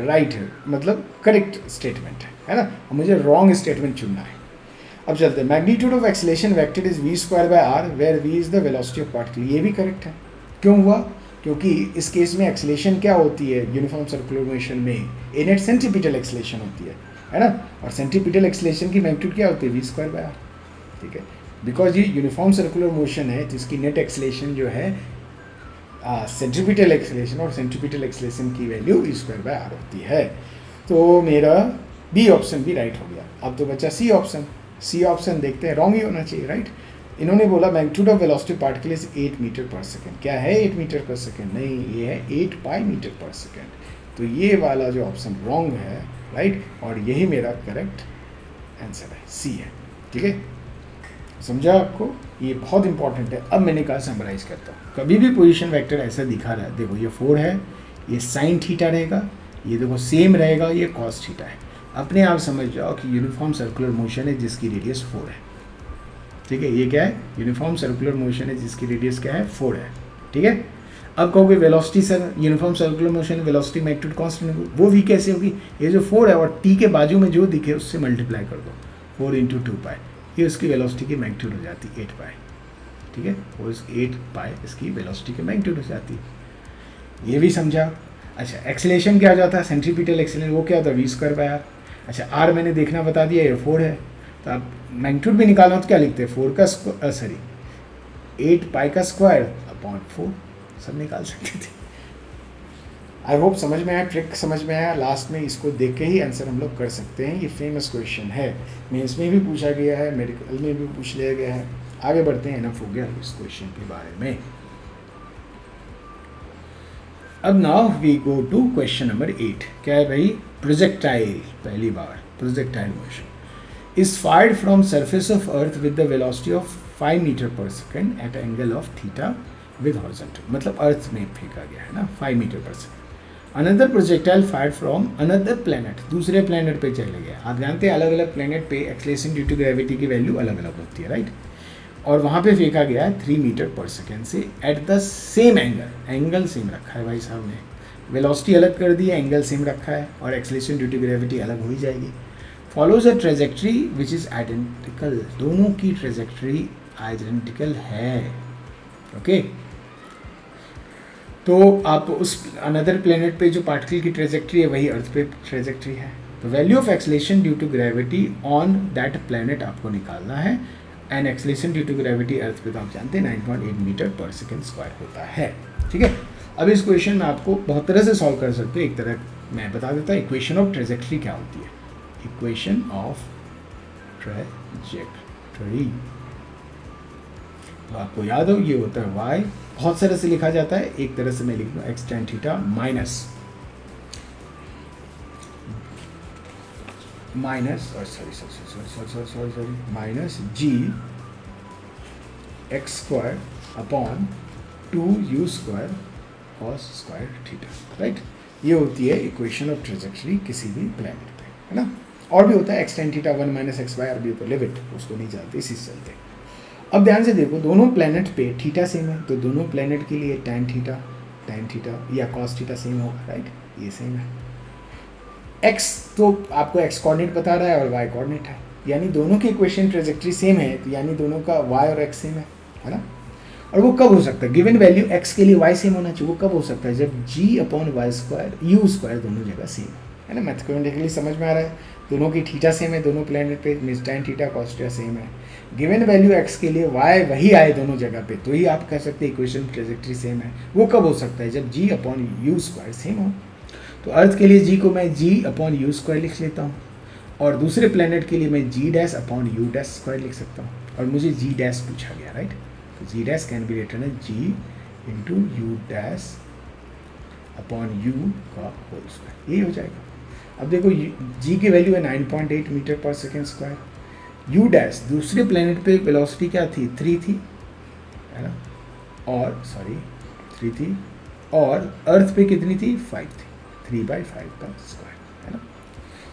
राइट है, मतलब करेक्ट स्टेटमेंट है ना। मुझे रॉन्ग स्टेटमेंट चुनना है। अब चलते हैं, magnitude of acceleration vector is v²/r where v is the velocity of particle. ये भी करेक्ट है, क्यों हुआ, क्योंकि इस केस में एक्सेलेरेशन क्या होती है, यूनिफॉर्म सर्कुलर मोशन में ए नेट सेंट्रीपिटल एक्सेलेरेशन होती है ना। और सेंट्रीपिटल एक्सेलेरेशन की मैग्नीट्यूड क्या होती है, v²/r, ठीक है। बिकॉज ये यूनिफॉर्म सर्कुलर मोशन है तो इसकी नेट एक्सेलेरेशन जो है सेंट्रीपिटल एक्सेलेरेशन, और सेंट्रीपिटल एक्सेलेरेशन की वैल्यू v²/r होती है। तो मेरा बी ऑप्शन भी राइट हो गया। अब तो बचा सी ऑप्शन। सी ऑप्शन देखते हैं, रॉन्ग ही होना चाहिए, राइट। इन्होंने बोला magnitude of velocity particle is 8 metre पर सेकेंड। क्या है 8 मीटर पर सेकेंड? नहीं, ये है 8 पाई मीटर पर सेकेंड। तो ये वाला जो ऑप्शन रॉन्ग है, राइट, और यही मेरा करेक्ट आंसर है, सी है। ठीक है, समझा आपको? ये बहुत इंपॉर्टेंट है। अब मैंने कहा समराइज करता हूँ। कभी भी पोजीशन वेक्टर ऐसा दिखा रहा है, देखो ये 4 है, ये साइन थीटा रहेगा, ये देखो सेम रहेगा, ये कॉस थीटा है। अपने आप समझ जाओ कि यूनिफॉर्म सर्कुलर मोशन है जिसकी रेडियस 4 है। ठीक है, ये क्या है? यूनिफॉर्म सर्कुलर मोशन है जिसकी रेडियस क्या है? 4 है। ठीक है, अब कहोगे velocity sir, uniform circular motion velocity magnitude constant होगी, वो भी कैसे होगी? ये जो 4 है और टी के बाजू में जो दिखे उससे मल्टीप्लाई कर दो, 4 × 2 पाई, ये उसकी वेलोसिटी की मैग्नीट्यूड हो जाती है 8 पाई। ठीक है, वो 8 पाई इसकी वेलोसिटी की मैग्नीट्यूड हो जाती है। ये भी समझा? अच्छा, एक्सेलेरेशन क्या हो जाता है? सेंट्रीपिटल एक्सेलेरेशन वो क्या होता है? v²/r। अच्छा, r मैंने देखना बता दिया, ये 4 है, तो आप मैग्नीट्यूड भी निकालना हो तो क्या लिखते हैं? 4 का स्क्वायर, सॉरी 8 पाई का स्क्वायर अपॉन 4, सब निकाल सकते थे। आई होप समझ में आया, ट्रिक समझ में आया। लास्ट में इसको देख के ही आंसर हम लोग कर सकते हैं। ये फेमस क्वेश्चन है, मेंस में भी पूछा गया है, मेडिकल में भी पूछ लिया गया है। आगे बढ़ते हैं, इनफ हो गया इस क्वेश्चन के बारे में। अब now we go to question number 8। क्या है भाई? प्रोजेक्टाइल, पहली बार projectile motion is fired from surface of earth with the velocity of 5 metre पर second at angle of theta with horizontal, मतलब अर्थ में फेंका गया है ना, 5 मीटर पर second. Another projectile fired from another planet, दूसरे प्लेनेट पे चले गए। आप जानते हैं अलग अलग प्लेनेट पे एक्सेलरेशन ड्यू टू ग्रेविटी की वैल्यू अलग अलग होती है, राइट, और वहाँ पे फेंका गया है 3 मीटर पर सेकेंड से at the same angle. Angle same रखा है भाई साहब ने, वेलोसिटी अलग कर दी है, एंगल सेम रखा है, और एक्सेलरेशन ड्यू टू ग्रेविटी अलग हो ही जाएगी। Follows a trajectory which is identical, दोनों की ट्रेजेक्ट्री आइडेंटिकल है। ओके, तो आप उस अनदर प्लेनेट पे जो पार्टिकल की ट्रेजेक्ट्री है वही अर्थ पे ट्रेजेक्ट्री है। तो value of acceleration due to gravity on that planet आपको निकालना है, and acceleration due to gravity earth पे तो आप जानते हैं 9.8 मीटर पर सेकेंड स्क्वायर होता है। ठीक है, अब इस क्वेश्चन में आपको बहुत तरह से सॉल्व कर सकते हो। एक तरह मैं बता देता हूँ, इक्वेशन ऑफ ट्रेजेक्ट्री क्या होती है। इक्वेशन ऑफ ट्रेजेक्ट्री तो आपको याद हो, ये होता है y, बहुत तरह से लिखा जाता है। एक तरह से मैं लिख दूँ x tan theta minus g x square upon 2u² cos square theta, right. ये होती है इक्वेशन ऑफ ट्रेजेक्ट्री किसी भी प्लेनेट पे, है ना। और भी होता है x tan थीटा 1 - x/, अरबी ऊपर लिमिट उसको नहीं जानते, इसी से चलते। अब ध्यान से देखो, दोनों प्लेनेट पे थीटा सेम है, तो दोनों प्लेनेट के लिए tan थीटा या cos थीटा सेम होगा, राइट, ये सेम है। x तो आपको x कोऑर्डिनेट बता रहा है और y कोऑर्डिनेट है, यानी दोनों की इक्वेशन ट्रेजेक्ट्री सेम है, तो यानी दोनों का y और x सेम है ना। और वो कब हो सकता है? गिवन वैल्यू x के लिए y सेम होना चाहिए। वो कब हो सकता है? जब g/y² u² दोनों जगह सेम है ना। मैथमेटिकली समझ में आ रहा है, दोनों की थीटा सेम है, दोनों प्लेनेट पे means tan theta cos theta same है। गिवन वैल्यू x के लिए y वही आए दोनों जगह पे, तो ही आप कह सकते हैं इक्वेशन ट्रेजेक्ट्री सेम है। वो कब हो सकता है? जब g/u² सेम हो। तो अर्थ के लिए g को मैं g/u² लिख लेता हूँ, और दूसरे प्लेनेट के लिए मैं g'/u² लिख सकता हूँ, और मुझे g' पूछा गया, राइट। तो g' कैन बी रिटन है g × u'/u का होल स्क्वायर, यही हो जाएगा। अब देखो g की वैल्यू है 9.8 मीटर पर सेकेंड स्क्वायर, u' दूसरे प्लेनेट पे वेलोसिटी क्या थी? 3 थी, है ना, और सॉरी 3 थी, और अर्थ पे कितनी थी? 5 थी, 3/5 का स्क्वायर, है ना।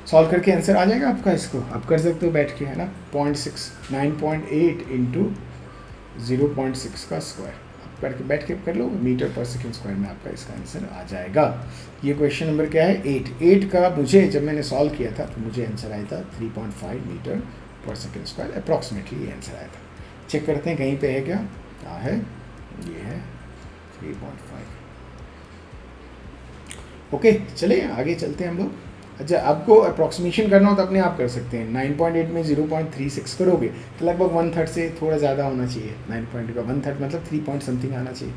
सॉल्व करके आंसर आ जाएगा आपका, इसको आप कर सकते हो बैठ के, है ना। 0.6 9.8 × 0.6 का स्क्वायर आप करके बैठ के कर लो, मीटर पर सेकेंड स्क्वायर में आपका इसका आंसर आ जाएगा। ये क्वेश्चन नंबर क्या है? 8 का मुझे जब मैंने सॉल्व किया था तो मुझे आंसर आया था 3.5 मीटर पर सेकेंड स्क्वायर, अप्रॉक्सीमेटली ये आंसर आया था। चेक करते हैं कहीं पे है क्या? हाँ है, ये है 3.5। ओके, चलिए आगे चलते हैं हम लोग। अच्छा, आपको अप्रॉक्सीमेशन करना हो तो अपने आप कर सकते हैं। 9.8 में 0.36 करोगे तो लगभग 1/3 से थोड़ा ज़्यादा होना चाहिए। 9.8 का 1/3 मतलब 3 पॉइंट समथिंग आना चाहिए।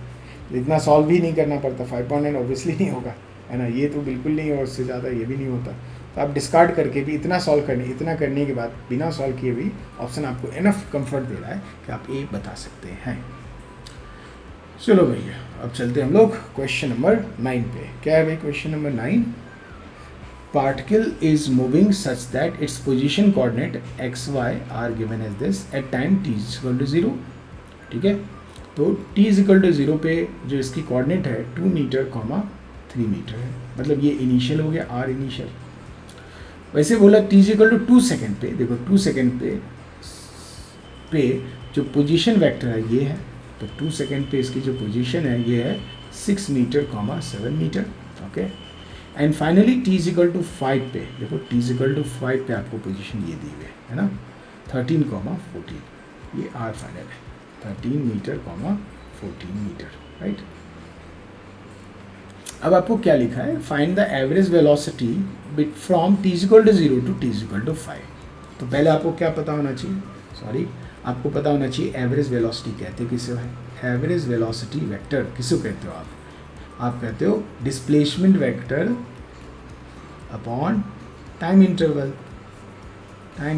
इतना सॉल्व भी नहीं करना पड़ता। 5.9 ऑब्वियसली नहीं होगा, है ना, ये तो बिल्कुल नहीं, और उससे ज़्यादा ये भी नहीं होता। तो आप डिस्कार्ड करके भी इतना करने के बाद बिना सॉल्व किए भी ऑप्शन आपको इनफ कंफर्ट दे रहा है कि आप ए बता सकते हैं। चलो भैया अब चलते हैं हम लोग क्वेश्चन नंबर 9 पे। क्या है भाई question number 9? Particle is moving such that its position coordinate x y are given as this at time t equal to 0। ठीक है, तो t इक्वल टू 0 पे जो इसकी कोऑर्डिनेट है 2 मीटर 3 मीटर है, मतलब ये इनिशियल हो गया r इनिशियल। वैसे बोला t इक्वल टू 2 सेकेंड पे, देखो 2 सेकेंड पे जो पोजीशन वेक्टर है ये है, तो 2 सेकेंड पे इसकी जो पोजीशन है ये है 6 metre 7 metre. Okay, and finally t equal to 5 पे, देखो t इक्वल टू 5 पे आपको पोजीशन ये दी हुई है ना 13 14, ये r फाइनल है 13 मीटर 14 मीटर, राइट। अब आपको क्या लिखा है? Find the average velocity bit from t equal to 0 टू t इक्वल टू 5। तो पहले आपको क्या पता होना चाहिए? आपको पता होना चाहिए एवरेज वेलोसिटी कहते किसे है? एवरेज वेलोसिटी वेक्टर किसको कहते हो आप कहते हो displacement vector upon time interval है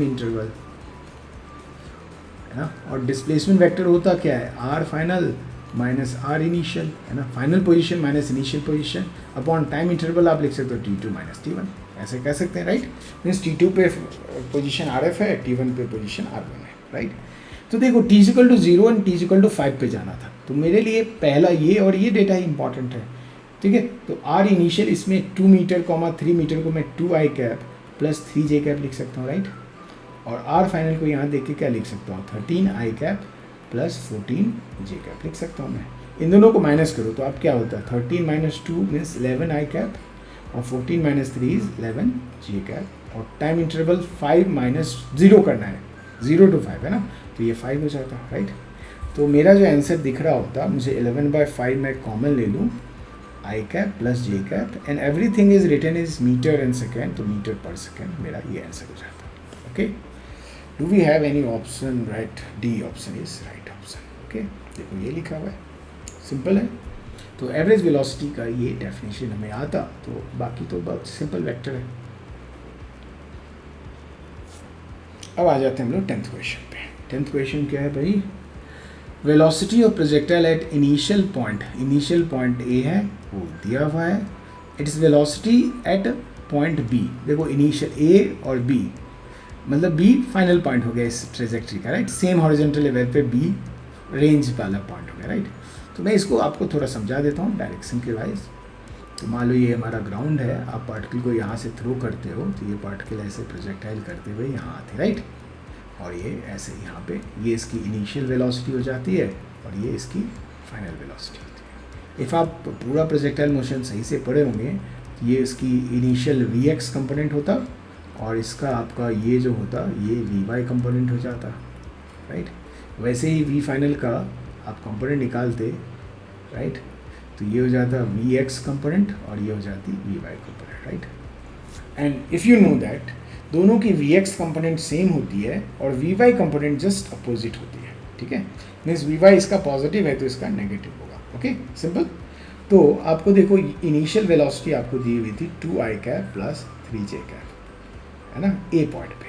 ना। और डिस्प्लेसमेंट वेक्टर होता क्या है? R final minus r initial, है ना। Final position minus initial position upon time interval आप लिख सकते हो t2 माइनस t1, ऐसे कह सकते हैं, राइट। मीन्स t2 पे पोजीशन rf है, t1 पे पोजीशन r1 है, राइट। तो देखो t equal to 0 and t equal to 5 पे जाना था, तो मेरे लिए पहला ये और ये डेटा ही इंपॉर्टेंट है, ठीक है। तो r इनिशियल इसमें 2 मीटर 3 मीटर को मैं 2i cap plus 3j cap लिख सकता हूँ, राइट। और r फाइनल को यहाँ देख के क्या लिख सकता हूँ? 13i cap plus 14j cap लिख सकता हूँ मैं। इन दोनों को माइनस करो तो आप क्या होता है? 13 माइनस 2 मीन्स 11i कैप और 14 माइनस 3 इज 11j कैप, और टाइम इंटरवल 5 माइनस 0 करना है, 0 to 5 है ना, तो ये 5 हो जाता है, राइट। तो मेरा जो आंसर दिख रहा होता, मुझे 11/5 मैं कॉमन ले लूँ, i cap plus j cap and everything is written is metre and second, तो मीटर पर सेकेंड मेरा ये आंसर हो जाता है। Okay, do we have any option? Right, D option is right option. Okay, देखो ये लिखा हुआ है, सिंपल है। तो एवरेज वेलोसिटी का ये डेफिनेशन हमें आता, तो बाकी तो बहुत सिंपल वेक्टर है। अब आ जाते हैं हम लोग 10th क्वेश्चन पे। 10th क्वेश्चन क्या है भाई? Velocity of projectile at initial point A है, वो दिया हुआ है। Its velocity at point B, देखो इनिशियल ए और बी, मतलब बी फाइनल पॉइंट हो गया इस ट्रेजेक्ट्री का, राइट। सेम हॉरिजॉन्टल लेवल पे बी रेंज वाला पॉइंट हो गया, राइट। तो मैं इसको आपको थोड़ा समझा देता हूँ डायरेक्शन के वाइज। तो मान लो ये हमारा ग्राउंड है, आप पार्टिकल को यहाँ से थ्रो करते हो, तो ये पार्टिकल ऐसे प्रोजेक्टाइल करते हुए यहाँ आते, राइट। और ये ऐसे यहाँ पे ये इसकी इनिशियल वेलोसिटी हो जाती है और ये इसकी फाइनल वेलोसिटी होती है। इफ़ आप पूरा प्रोजेक्टाइल मोशन सही से पढ़े होंगे, ये इसकी इनिशियल vx कंपोनेंट होता और इसका आपका ये जो होता ये vy कंपोनेंट हो जाता, राइट। वैसे ही v फाइनल का आप कंपोनेंट निकालते, राइट, तो ये हो जाता vx कंपोनेंट और ये हो जाती vy component, right. And if you know that दोनों की vx कंपोनेंट सेम होती है और vy कंपोनेंट जस्ट अपोजिट होती है, ठीक है। मीन्स vy इसका पॉजिटिव है तो इसका नेगेटिव होगा, ओके, सिंपल। तो आपको देखो इनिशियल वेलोसिटी आपको दी हुई थी 2i cap plus 3j cap, है ना, ए पॉइंट पे।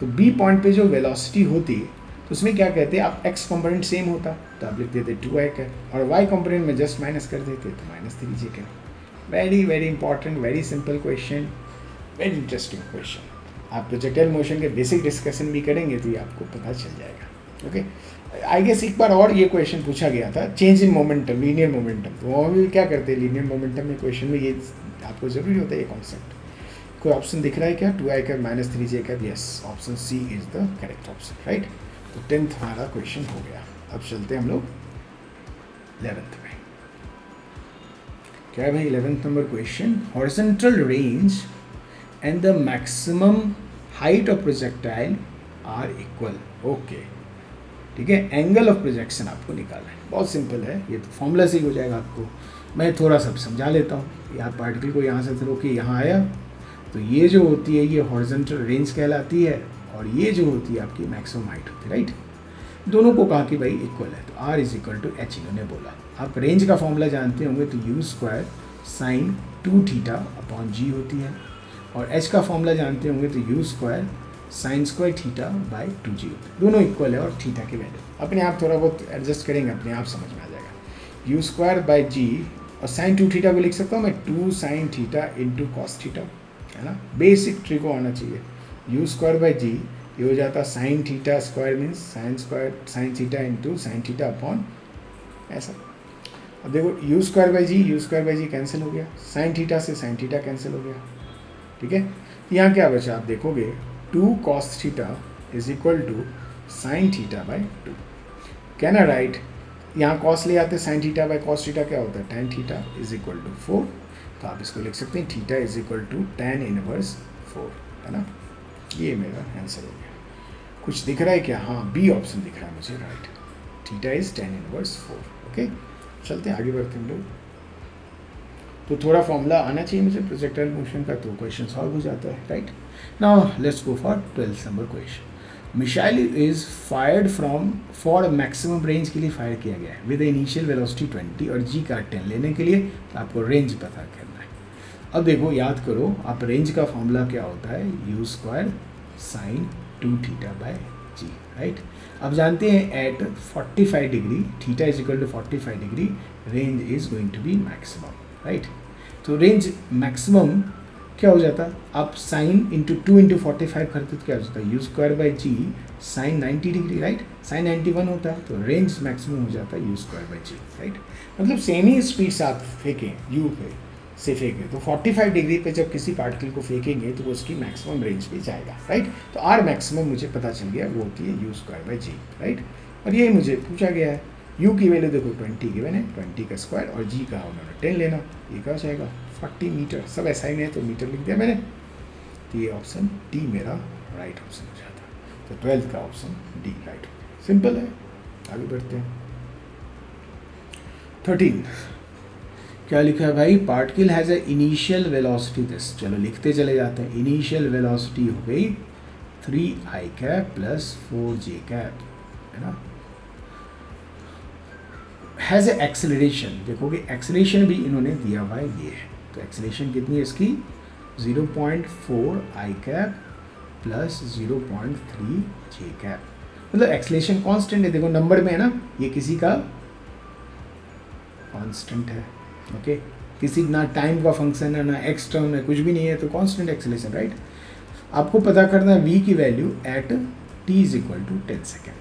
तो बी पॉइंट पे जो वेलोसिटी होती तो उसमें क्या कहते हैं आप, x कंपोनेंट सेम होता तो आप लिख देते 2i कैप और y कंपोनेंट में जस्ट माइनस कर देते तो minus 3j cap. Very very important, very simple question, very interesting question. आप प्रोजेक्टाइल मोशन के बेसिक डिस्कशन भी करेंगे तो ये आपको पता चल जाएगा, ओके। आई गेस एक बार और ये क्वेश्चन पूछा गया था, change in momentum, linear momentum, तो वहाँ भी क्या करते हैं लीनियर मोमेंटम में क्वेश्चन में ये आपको ज़रूरी होता है ये कॉन्सेप्ट। कोई ऑप्शन दिख रहा है क्या? 2i cap minus 3j cap, yes, option C is the correct option, right. तो 10th हमारा क्वेश्चन हो गया। अब चलते हैं हम लोग 11th में। क्या है भाई 11th number question? Horizontal range and the maximum height of projectile are equal, okay, ठीक है। एंगल ऑफ प्रोजेक्शन आपको निकालना है, बहुत सिंपल है, ये तो फॉर्मूला से ही हो जाएगा आपको। मैं थोड़ा सा समझा लेता हूँ। यहाँ पार्टिकल को यहाँ से थ्रो के यहाँ आया, तो ये जो होती है ये हॉरिजॉन्टल रेंज कहलाती है और ये जो होती है आपकी मैक्सिमम हाइट होती है, राइट। दोनों को कहा कि भाई इक्वल है, तो r is equal to h इन्होंने बोला। आप रेंज का फॉर्मूला जानते होंगे, तो u² sin 2θ/g होती है और h का फॉर्मूला जानते होंगे तो u square sine square theta by 2g होता है, दोनों इक्वल है और थीटा की वैल्यू अपने आप थोड़ा बहुत एडजस्ट करेंगे, अपने आप समझ में आ जाएगा। u स्क्वायर बाई g और साइन 2 थीटा को लिख सकता हूँ मैं 2 sign theta into cos theta, है ना, बेसिक ट्रिक को आना चाहिए। u स्क्वायर बाई g ये हो जाता sine theta square means sine square sine theta into sine theta upon ऐसा। अब देखो u square by g cancel हो गया, साइन थीटा से साइन थीटा कैंसिल हो गया, ठीक है। यहाँ क्या बचा आप देखोगे 2 cos theta is equal to sine theta by 2, can I write, यहाँ cos ले आते sine theta by cos theta क्या होता है tan theta is equal to 4, तो आप इसको लिख सकते हैं theta is equal to tan inverse 4, है ना। ये मेरा आंसर हो गया। कुछ दिख रहा है क्या? हाँ, बी ऑप्शन दिख रहा है मुझे, right, theta is tan inverse 4। Okay, चलते हैं आगे बढ़ते हैं लोग। तो थोड़ा फॉर्मूला आना चाहिए मुझे प्रोजेक्टाइल मोशन का, तो क्वेश्चन सॉल्व हो जाता है, right. Now let's go for 12th number question. Missile is fired from for maximum range के लिए फायर किया गया है विद इनिशियल वेलोसिटी 20 और जी का 10 लेने के लिए तो आपको रेंज पता करना है। अब देखो याद करो, आप रेंज का फॉर्मूला क्या होता है, u square sine 2 theta by g, right. अब जानते हैं at 45 degree theta is equal to 45 degree range is going to be maximum, right. तो रेंज मैक्सिमम क्या हो जाता, आप साइन इंटू 2 इंटू 45 करते तो क्या हो जाता है u square by g sine 90 degree, right, sine 91 होता है, तो रेंज मैक्सिमम हो जाता है u square by g, right. मतलब सेम ही स्पीड से आप फेंकें यू पे से फेंकें तो 45 डिग्री पे जब किसी पार्टिकल को फेंकेंगे तो वो उसकी मैक्सिमम रेंज पे जाएगा, राइट। तो आर मैक्सिमम मुझे पता चल गया वो होती है u square by g, right. और ये मुझे पूछा गया है यू की वैल्यू देखो 20 गिवन है, 20 का स्क्वायर और जी का उन्होंने 10 लेना, ये क्या हो जाएगा 40 मीटर, सब ऐसा ही नहीं है तो मीटर लिख दिया मैंने, तो ये ऑप्शन डी मेरा राइट ऑप्शन हो जाता है। तो 12th का ऑप्शन डी राइट, सिंपल है। आगे बढ़ते हैं 13 क्या लिखा है भाई, particle has a initial velocity this, चलो लिखते चले जाते हैं। इनिशियल वेलोसिटी हो गई 3i cap plus 4j cap, है ना। हैज़ ए एक्सेलरेशन, देखोगे एक्सेलरेशन भी इन्होंने दिया हुआ है ये है, तो एक्सेलरेशन कितनी है इसकी 0.4i cap plus 0.3j cap, मतलब एक्सेलरेशन कांस्टेंट है, देखो नंबर में है ना, ये किसी का कांस्टेंट है, ओके, किसी ना टाइम का फंक्शन है ना एक्स टर्म है, कुछ भी नहीं है, तो कांस्टेंट एक्सेलरेशन, राइट। आपको पता करना है v की value at t is equal to 10 second.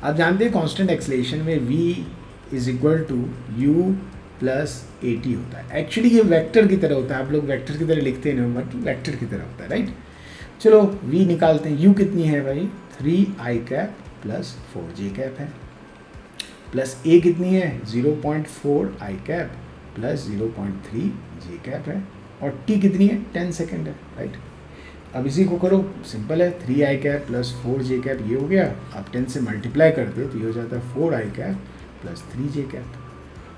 आप जानते हैं कांस्टेंट एक्सेलरेशन में v is equal to u plus a t होता है, एक्चुअली ये वेक्टर की तरह होता है, आप लोग वेक्टर की तरह लिखते हैं ना, बट वेक्टर की तरह होता है, राइट। चलो v निकालते हैं, u कितनी है भाई 3i cap plus 4j cap है, प्लस a कितनी है 0.4i cap plus 0.3j cap है, और t कितनी है 10 सेकेंड है, राइट। अब इसी को करो, सिंपल है, 3i cap plus 4j cap ये हो गया, आप 10 से मल्टीप्लाई करते तो ये हो जाता है 4i cap plus 3j cap,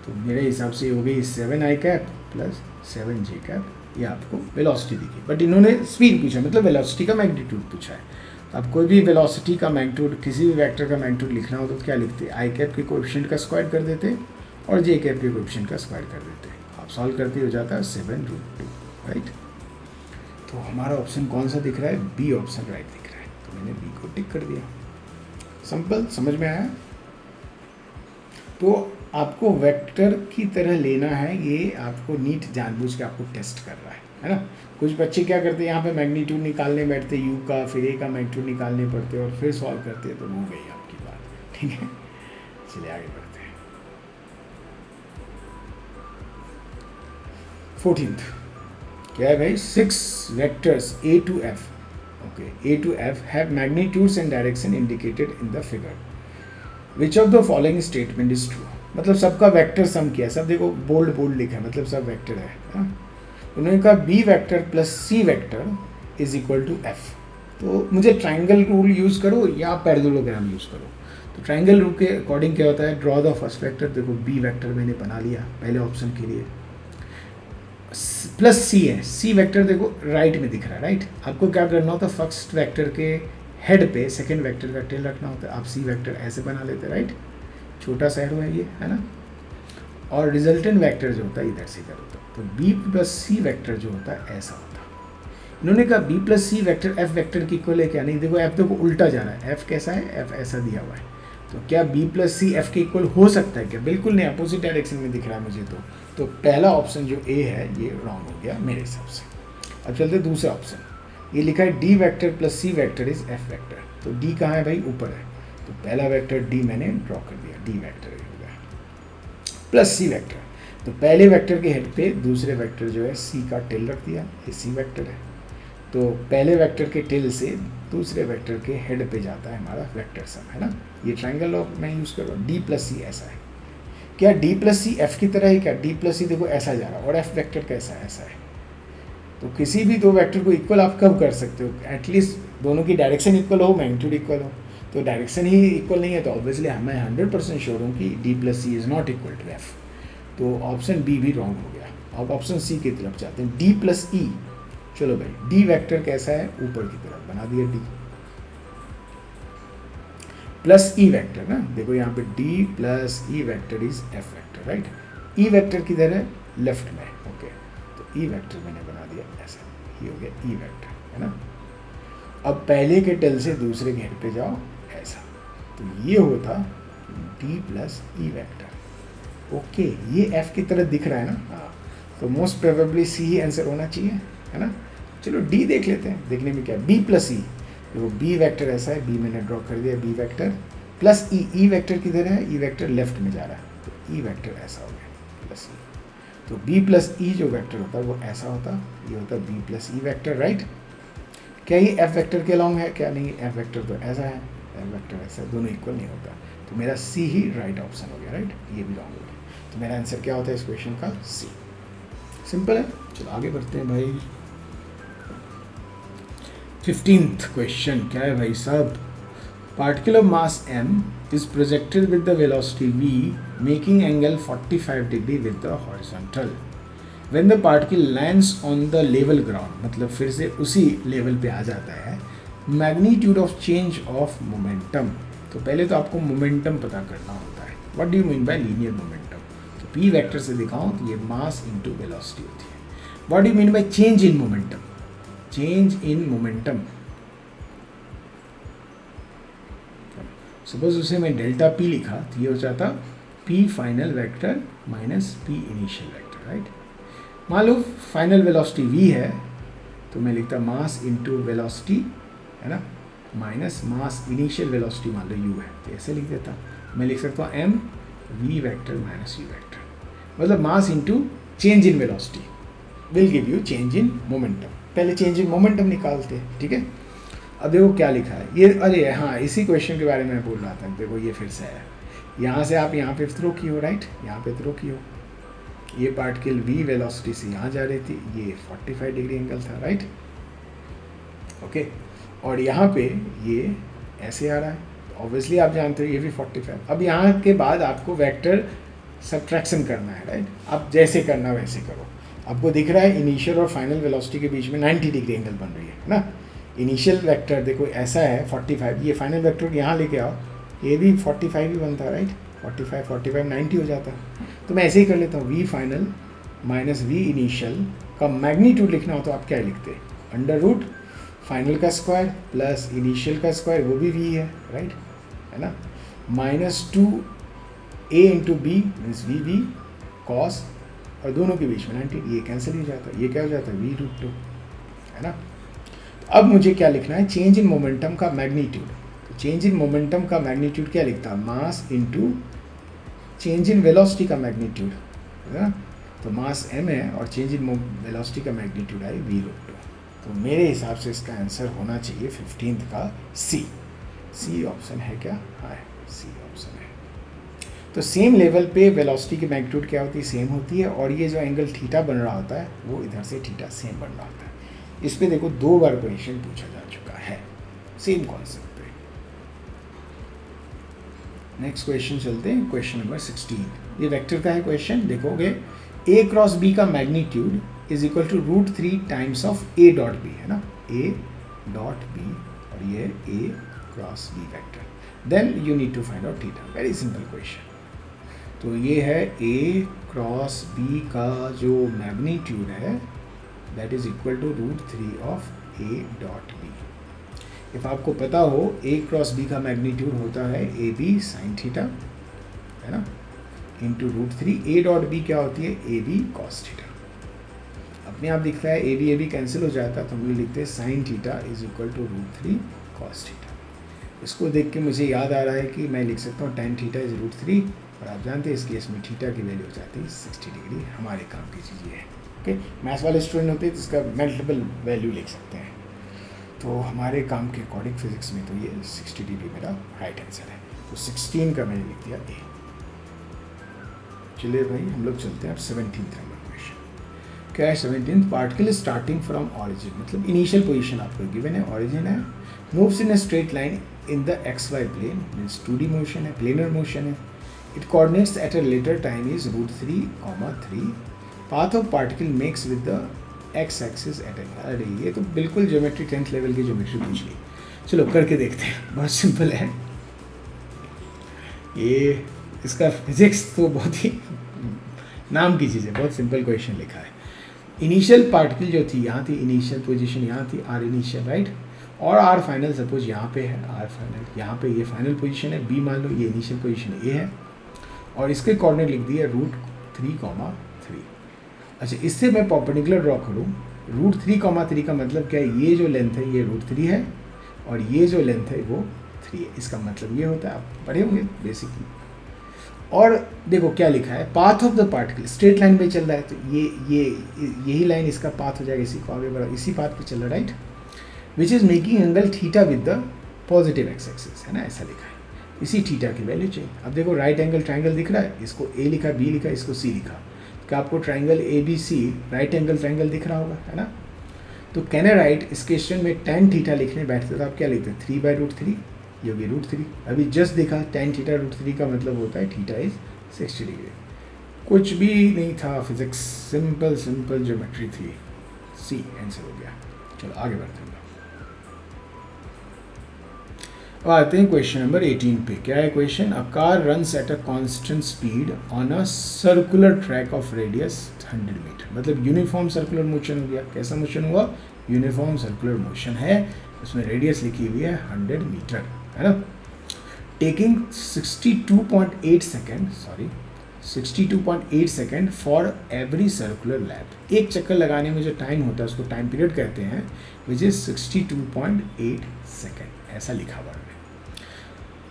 तो मेरे हिसाब से ये हो गई 7i cap plus 7j cap, ये आपको वेलोसिटी दिखी, बट इन्होंने स्पीड पूछा, मतलब वेलोसिटी का मैग्नीट्यूड पूछा है। तो आप कोई भी वेलोसिटी का मैग्नीट्यूड, किसी भी वेक्टर का मैग्नीट्यूड लिखना हो तो क्या लिखते, आई कैप के कोएफिशिएंट का स्क्वायर कर देते और जे कैप के कोएफिशिएंट का स्क्वायर कर देते, आप सॉल्व करते हो जाता है 7√2, राइट। तो हमारा ऑप्शन कौन सा दिख रहा है, बी ऑप्शन राइट दिख रहा है, तो मैंने बी को टिक कर दिया। सिंपल, समझ में आया। तो आपको वेक्टर की तरह लेना है, ये आपको नीट जानबूझ के आपको टेस्ट कर रहा है ना। कुछ बच्चे क्या करते हैं, यहाँ पे मैग्नीट्यूड निकालने बैठते यू का, फिर ए का मैग्नीट्यूड निकालने पड़ते और फिर सॉल्व करते हैं, तो हो गई आपकी बात, ठीक है। चलिए आगे बढ़ते हैं 14th क्या है भाई, 6 vectors a to f, okay, a to f have magnitudes and direction indicated in the figure. Which of the following statement is true? मतलब सबका वेक्टर सम किया, सब देखो बोल्ड बोल्ड लिखा है, मतलब सब वेक्टर है ना? उन्होंने कहा b vector plus c vector is equal to f, तो मुझे ट्राइंगल रूल यूज़ करो या पैरेललोग्राम यूज़ करो। तो ट्राइंगल रूल के अकॉर्डिंग क्या होता है, ड्रॉ द फर्स्ट वेक्टर, देखो b वेक्टर मैंने बना लिया पहले ऑप्शन के लिए, प्लस सी है, सी वेक्टर देखो राइट में दिख रहा है, राइट। आपको क्या करना होता है, फर्स्ट वेक्टर के हेड पे सेकंड वेक्टर का टेल रखना होता है, आप सी वेक्टर ऐसे बना लेते, राइट, छोटा सा एरो है ये, है ना। और रिजल्टेंट वेक्टर जो होता है इधर से इधर होता है, तो बी प्लस सी वेक्टर जो होता है ऐसा होता है, इन्होंने कहा b plus c vector f vector की इक्वल है क्या? नहीं, देखो एफ देखो उल्टा जा रहा है, एफ कैसा है, एफ ऐसा दिया हुआ है, तो क्या बी प्लस सी एफ के इक्वल हो सकता है क्या? बिल्कुल नहीं, अपोजिट डायरेक्शन में दिख रहा है मुझे तो पहला ऑप्शन जो ए है ये रॉन्ग हो गया मेरे हिसाब से। अब चलते दूसरा ऑप्शन, ये लिखा है d vector plus c vector is f vector, तो डी कहाँ है भाई? ऊपर है, तो पहला वैक्टर डी मैंने ड्रॉ कर दिया, डी वैक्टर हो गया प्लस सी वैक्टर, तो पहले वेक्टर के हेड पे दूसरे वेक्टर जो है सी का टिल रख दिया, ये सी वेक्टर है, तो पहले वेक्टर के टिल से दूसरे वेक्टर के हेड पे जाता है हमारा वेक्टर सम, है ना। ये ट्रायंगल लॉ मैं यूज़ कर रहा हूँ, डी प्लस सी ऐसा है, क्या डी प्लस सी एफ की तरह है क्या? डी प्लस सी देखो ऐसा जा रहा है और एफ वेक्टर कैसा है? ऐसा है, तो किसी भी दो वेक्टर को इक्वल आप कब कर सकते हो? एटलीस्ट दोनों की डायरेक्शन इक्वल हो, मैग्नीट्यूड इक्वल हो, तो डायरेक्शन ही इक्वल नहीं है तो ऑब्वियसली मैं 100% श्योर हूँ कि d plus c is not equal to f, तो ऑप्शन बी भी रॉन्ग हो गया। अब ऑप्शन सी की तरफ जाते हैं, डी प्लस ई, चलो भाई डी वेक्टर कैसा है? ऊपर की तरफ बना दिया डी प्लस ई वेक्टर ना, देखो यहाँ पे D plus e vector is F vector, right. E vector किधर है? लेफ्ट में, ओके, तो ई वेक्टर मैंने बना दिया ऐसा, ये हो गया ई वेक्टर, है ना। अब पहले के टेल से दूसरे के हेड पे जाओ ऐसा, तो ये होता D plus e vector, okay, ये एफ की तरह दिख रहा है ना, हाँ, तो मोस्ट प्रोबेबली सी ही आंसर होना चाहिए, है ना। चलो डी देख लेते हैं, देखने में क्या, बी प्लस ई, देखो बी वेक्टर ऐसा है, बी मैंने ड्रॉ कर दिया, बी वेक्टर प्लस ई, ई वेक्टर किधर है? ई वेक्टर लेफ्ट में जा रहा है, तो ई वेक्टर ऐसा हो गया प्लस ई, तो बी प्लस ई जो वेक्टर होता है वो ऐसा होता, ये होता b plus e vector, right. क्या ये एफ वेक्टर के अलॉन्ग है? क्या नहीं, एफ वेक्टर तो ऐसा है, एफ वेक्टर ऐसा, दोनों इक्वल नहीं होता, तो मेरा सी ही राइट ऑप्शन हो गया, राइट, ये भी रॉन्ग हो गया, तो मेरा आंसर क्या होता है इस क्वेश्चन का? सी। सिंपल है, चलो आगे बढ़ते हैं भाई। 15th क्वेश्चन क्या है भाई साहब? Particle of mass m is projected with the velocity v making angle 45 degree with the horizontal. When the particle lands on the level ground, मतलब फिर से उसी लेवल पे आ जाता है, magnitude of change of momentum, तो पहले तो आपको मोमेंटम पता करना होता है। What do you mean by linear momentum? तो p वेक्टर से दिखाऊं तो ये मास इंटू वेलोसिटी होती है। What do you mean by change in momentum? Change in momentum, suppose उसे मैं डेल्टा पी लिखा तो ये हो जाता P final vector minus P initial vector, right. मान लो फाइनल वेलोसिटी वी है तो मैं लिखता मास इनटू वेलोसिटी, है ना, माइनस मास इनिशियल वेलोसिटी मान लो यू है, तो ऐसे लिख देता। मैं लिख सकता हूँ m v vector minus u vector, मतलब mass into change in velocity will give you change in momentum. पहले चेंज इन मोमेंटम निकालते हैं, ठीक है। अब देखो क्या लिखा है ये, अरे हाँ इसी क्वेश्चन के बारे में बोल रहा था, देखो ये फिर से है, यहाँ से आप यहाँ पे थ्रो की हो, राइट, यहाँ पे थ्रो की हो, ये पार्टिकल v वेलोसिटी से यहाँ जा रही थी, ये 45 डिग्री एंगल था, राइट, ओके, और यहाँ पे ये ऐसे आ रहा है, ऑब्वियसली आप जानते हो ये भी 45। अब यहाँ के बाद आपको वेक्टर सब्ट्रैक्शन करना है, राइट, आप जैसे करना वैसे करो। आपको दिख रहा है इनिशियल और फाइनल वेलोसिटी के बीच में 90 डिग्री एंगल बन रही है ना। इनिशियल वेक्टर देखो ऐसा है 45, ये फाइनल वेक्टर यहाँ लेके आओ, ये भी 45 ही बनता है, राइट, 45 90 हो जाता है। तो मैं ऐसे ही कर लेता हूँ, v final minus v initial का मैग्नीट्यूड लिखना हो तो आप क्या लिखते हैं? अंडर रूट फाइनल का स्क्वायर प्लस इनिशियल का स्क्वायर, वो भी वी है, राइट, है ना, minus 2a into b means v b cos, और दोनों के बीच में 90, ये कैंसिल हो जाता है, ये क्या हो जाता है v√2, है ना। अब मुझे क्या लिखना है? चेंज इन मोमेंटम का मैग्नीट्यूड। तो चेंज इन मोमेंटम का मैग्नीट्यूड क्या लिखता? मास इनटू चेंज इन वेलोसिटी का मैग्नीट्यूड, है ना। तो मास m है और चेंज इन वेलोसिटी का मैग्नीट्यूड है v√2। तो मेरे हिसाब से इसका आंसर होना चाहिए 15th का सी ऑप्शन है क्या? हाँ, सी ऑप्शन है। तो सेम लेवल पे वेलोसिटी की मैग्नीट्यूड क्या होती है? सेम होती है, और ये जो एंगल थीटा बन रहा होता है वो इधर से थीटा सेम बन रहा होता है। इस पे देखो 2 बार क्वेश्चन पूछा जा चुका है सेम कॉन्सेप्ट पे। नेक्स्ट क्वेश्चन चलते हैं, क्वेश्चन नंबर 16। ये वेक्टर का है क्वेश्चन, देखोगे a क्रॉस b का magnitude is equal to √3 times of a dot b, है ना, a डॉट b, और ये a cross b vector. Then you need to find out theta, very simple question. तो ये है a क्रॉस b का जो मैग्नीट्यूड है that is equal to √3 of a dot b. If आपको पता हो ए क्रॉस बी का मैग्नीट्यूड होता है ए बी साइन थीटा, है ना, इंटू √3। ए डॉट बी क्या होती है, ए बी कॉस थीटा। अपने आप दिखता है ए बी कैंसिल हो जाता है, तो हम लिखते हैं sine theta is equal to √3 cos theta. इसको देख के मुझे याद आ रहा है कि मैं लिख सकता हूँ tan थीटा इज √3, और आप जानते हैं इस केस में थीटा की वैल्यू हो जाती है 60 डिग्री। हमारे काम की चीज़ ये है। ओके, मैथ्स वाले स्टूडेंट होते हैं तो इसका मल्टीपल वैल्यू लिख सकते हैं। तो हमारे काम के अकॉर्डिंग फिजिक्स में तो ये 60 डिग्री मेरा राइट आंसर है। तो 16 का मैंने लिख दिया ए। चलिए भाई हम लोग चलते हैं अब 17th नंबर क्वेश्चन। क्या है 17th? Particle starting from origin, मतलब इनिशियल पोजीशन आपको गिवन है, ऑरिजिन है, moves in a straight line in the XY plane, means 2D motion है, प्लेनर मोशन है। It coordinates at a later time is √3, 3। Path of particle makes with the X axis at A. अरे ये तो बिल्कुल geometry 10th level की geometry पूछ ली। चलो करके देखते हैं, बहुत सिंपल है ये। इसका फिजिक्स तो बहुत ही नाम की चीज़ है, बहुत सिंपल क्वेश्चन लिखा है। इनिशियल पार्टिकल जो थी यहाँ थी, इनिशियल पोजीशन यहाँ थी, आर इनिशियल राइट, और आर फाइनल सपोज यहाँ पे है, आर फाइनल यहाँ पे, ये फाइनल पोजीशन है, बी मान लो ये इनिशियल पोजीशन ए है, और इसके कोऑर्डिनेट लिख दिए √3, 3। अच्छा, इससे मैं परपेंडिकुलर ड्रॉ करूँ, √3, 3 का मतलब क्या है, ये जो लेंथ है ये √3 है, और ये जो लेंथ है वो 3 है। इसका मतलब ये होता है, आप पढ़े होंगे बेसिकली। और देखो क्या लिखा है, path of the particle straight line पे चल रहा है, तो ये यही लाइन इसका पाथ हो जाएगा, इसी को आगे बढ़ा, इसी पाथ पे चल रहा है right, which is making angle theta with the positive x axis, है ना, ऐसा लिखा है। इसी थीटा की वैल्यू चाहिए। अब देखो राइट एंगल ट्राइंगल दिख रहा है, इसको ए लिखा, बी लिखा, इसको सी लिखा, क्या आपको triangle ABC right angle triangle दिख रहा होगा, है ना। तो कैन आई राइट, इस क्वेश्चन में tan थीटा लिखने बैठते तो आप क्या लिखते हैं, 3/√3, ये होगी √3। अभी जस्ट देखा tan थीटा √3 का मतलब होता है थीटा इज 60 डिग्री। कुछ भी नहीं था, फिजिक्स सिंपल सिंपल ज्योमेट्री थी, सी आंसर हो गया। चलो आगे बढ़ते हैं। अब आते हैं क्वेश्चन नंबर 18 पे। क्या है question? A car runs at a constant speed on a circular track of radius 100 metre, मतलब यूनिफॉर्म सर्कुलर मोशन हो गया। कैसा मोशन हुआ? यूनिफॉर्म सर्कुलर मोशन है, उसमें रेडियस लिखी हुई है 100 मीटर, है ना। Taking 62.8 second, sorry 62.8 second for every circular lap. एक चक्कर लगाने में जो टाइम होता है उसको टाइम पीरियड कहते हैं, विच इज 62.8 सेकेंड, ऐसा लिखा हुआ है।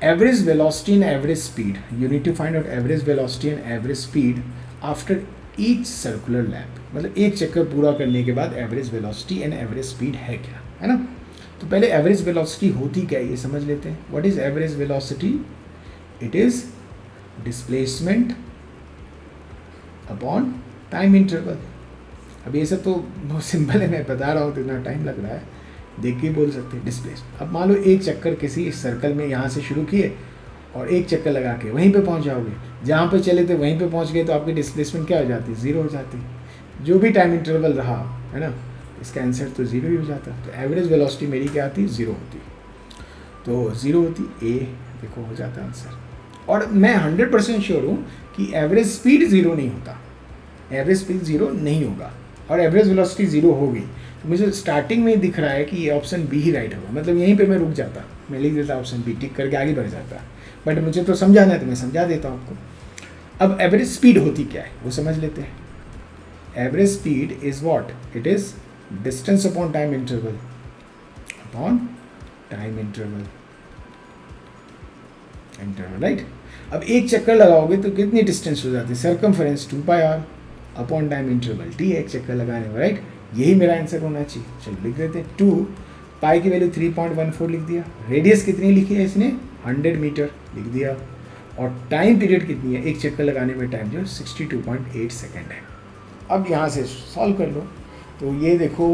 Average velocity and average speed, you need to find out average velocity and average speed after each circular lap, मतलब एक चक्कर पूरा करने के बाद average velocity and average speed है क्या, है ना। तो पहले एवरेज वेलोसिटी होती क्या है ये समझ लेते हैं। What is average velocity? It is displacement upon time interval. अब ये सब तो बहुत सिंपल है, मैं बता रहा हूँ तो इतना टाइम लग रहा है, देख के बोल सकते हैं डिस्प्लेस। अब मान लो एक चक्कर किसी सर्कल में यहाँ से शुरू किए और एक चक्कर लगा के वहीं पे पहुँच जाओगे, जहाँ पे चले थे वहीं पे पहुँच गए, तो आपकी डिस्प्लेसमेंट क्या हो जाती है? 0 हो जाती है। जो भी टाइम इंटरवल रहा, है ना, इसका आंसर तो 0 ही हो जाता। तो एवरेज वेलोसिटी मेरी क्या आती? 0 होती। तो 0 होती, ए देखो हो जाता आंसर। और मैं 100% श्योर हूँ कि एवरेज स्पीड 0 नहीं होता, एवरेज स्पीड 0 नहीं होगा और एवरेज वेलोसिटी 0 होगी। तो मुझे स्टार्टिंग में ही दिख रहा है कि ये ऑप्शन बी ही राइट होगा, मतलब यहीं पे मैं रुक जाता, मैं लिख देता ऑप्शन बी, टिक करके आगे बढ़ जाता। बट मुझे तो समझाना है तो मैं समझा देता हूँ आपको। अब एवरेज स्पीड होती क्या है वो समझ लेते हैं। Average speed is what? It is distance upon time interval, upon time interval right. अब एक चक्कर लगाओगे तो कितनी डिस्टेंस हो जाती है? Circumference 2πr upon time interval t, एक चक्कर लगाने में, राइट। यही मेरा आंसर होना चाहिए। चलो लिख देते हैं 2 पाई की वैल्यू 3.14 लिख दिया। रेडियस कितनी लिखी है इसने? 100 मीटर लिख दिया। और टाइम पीरियड कितनी है एक चक्कर लगाने में? टाइम जो 62.8 सेकेंड है। अब यहाँ से सॉल्व कर लो तो ये देखो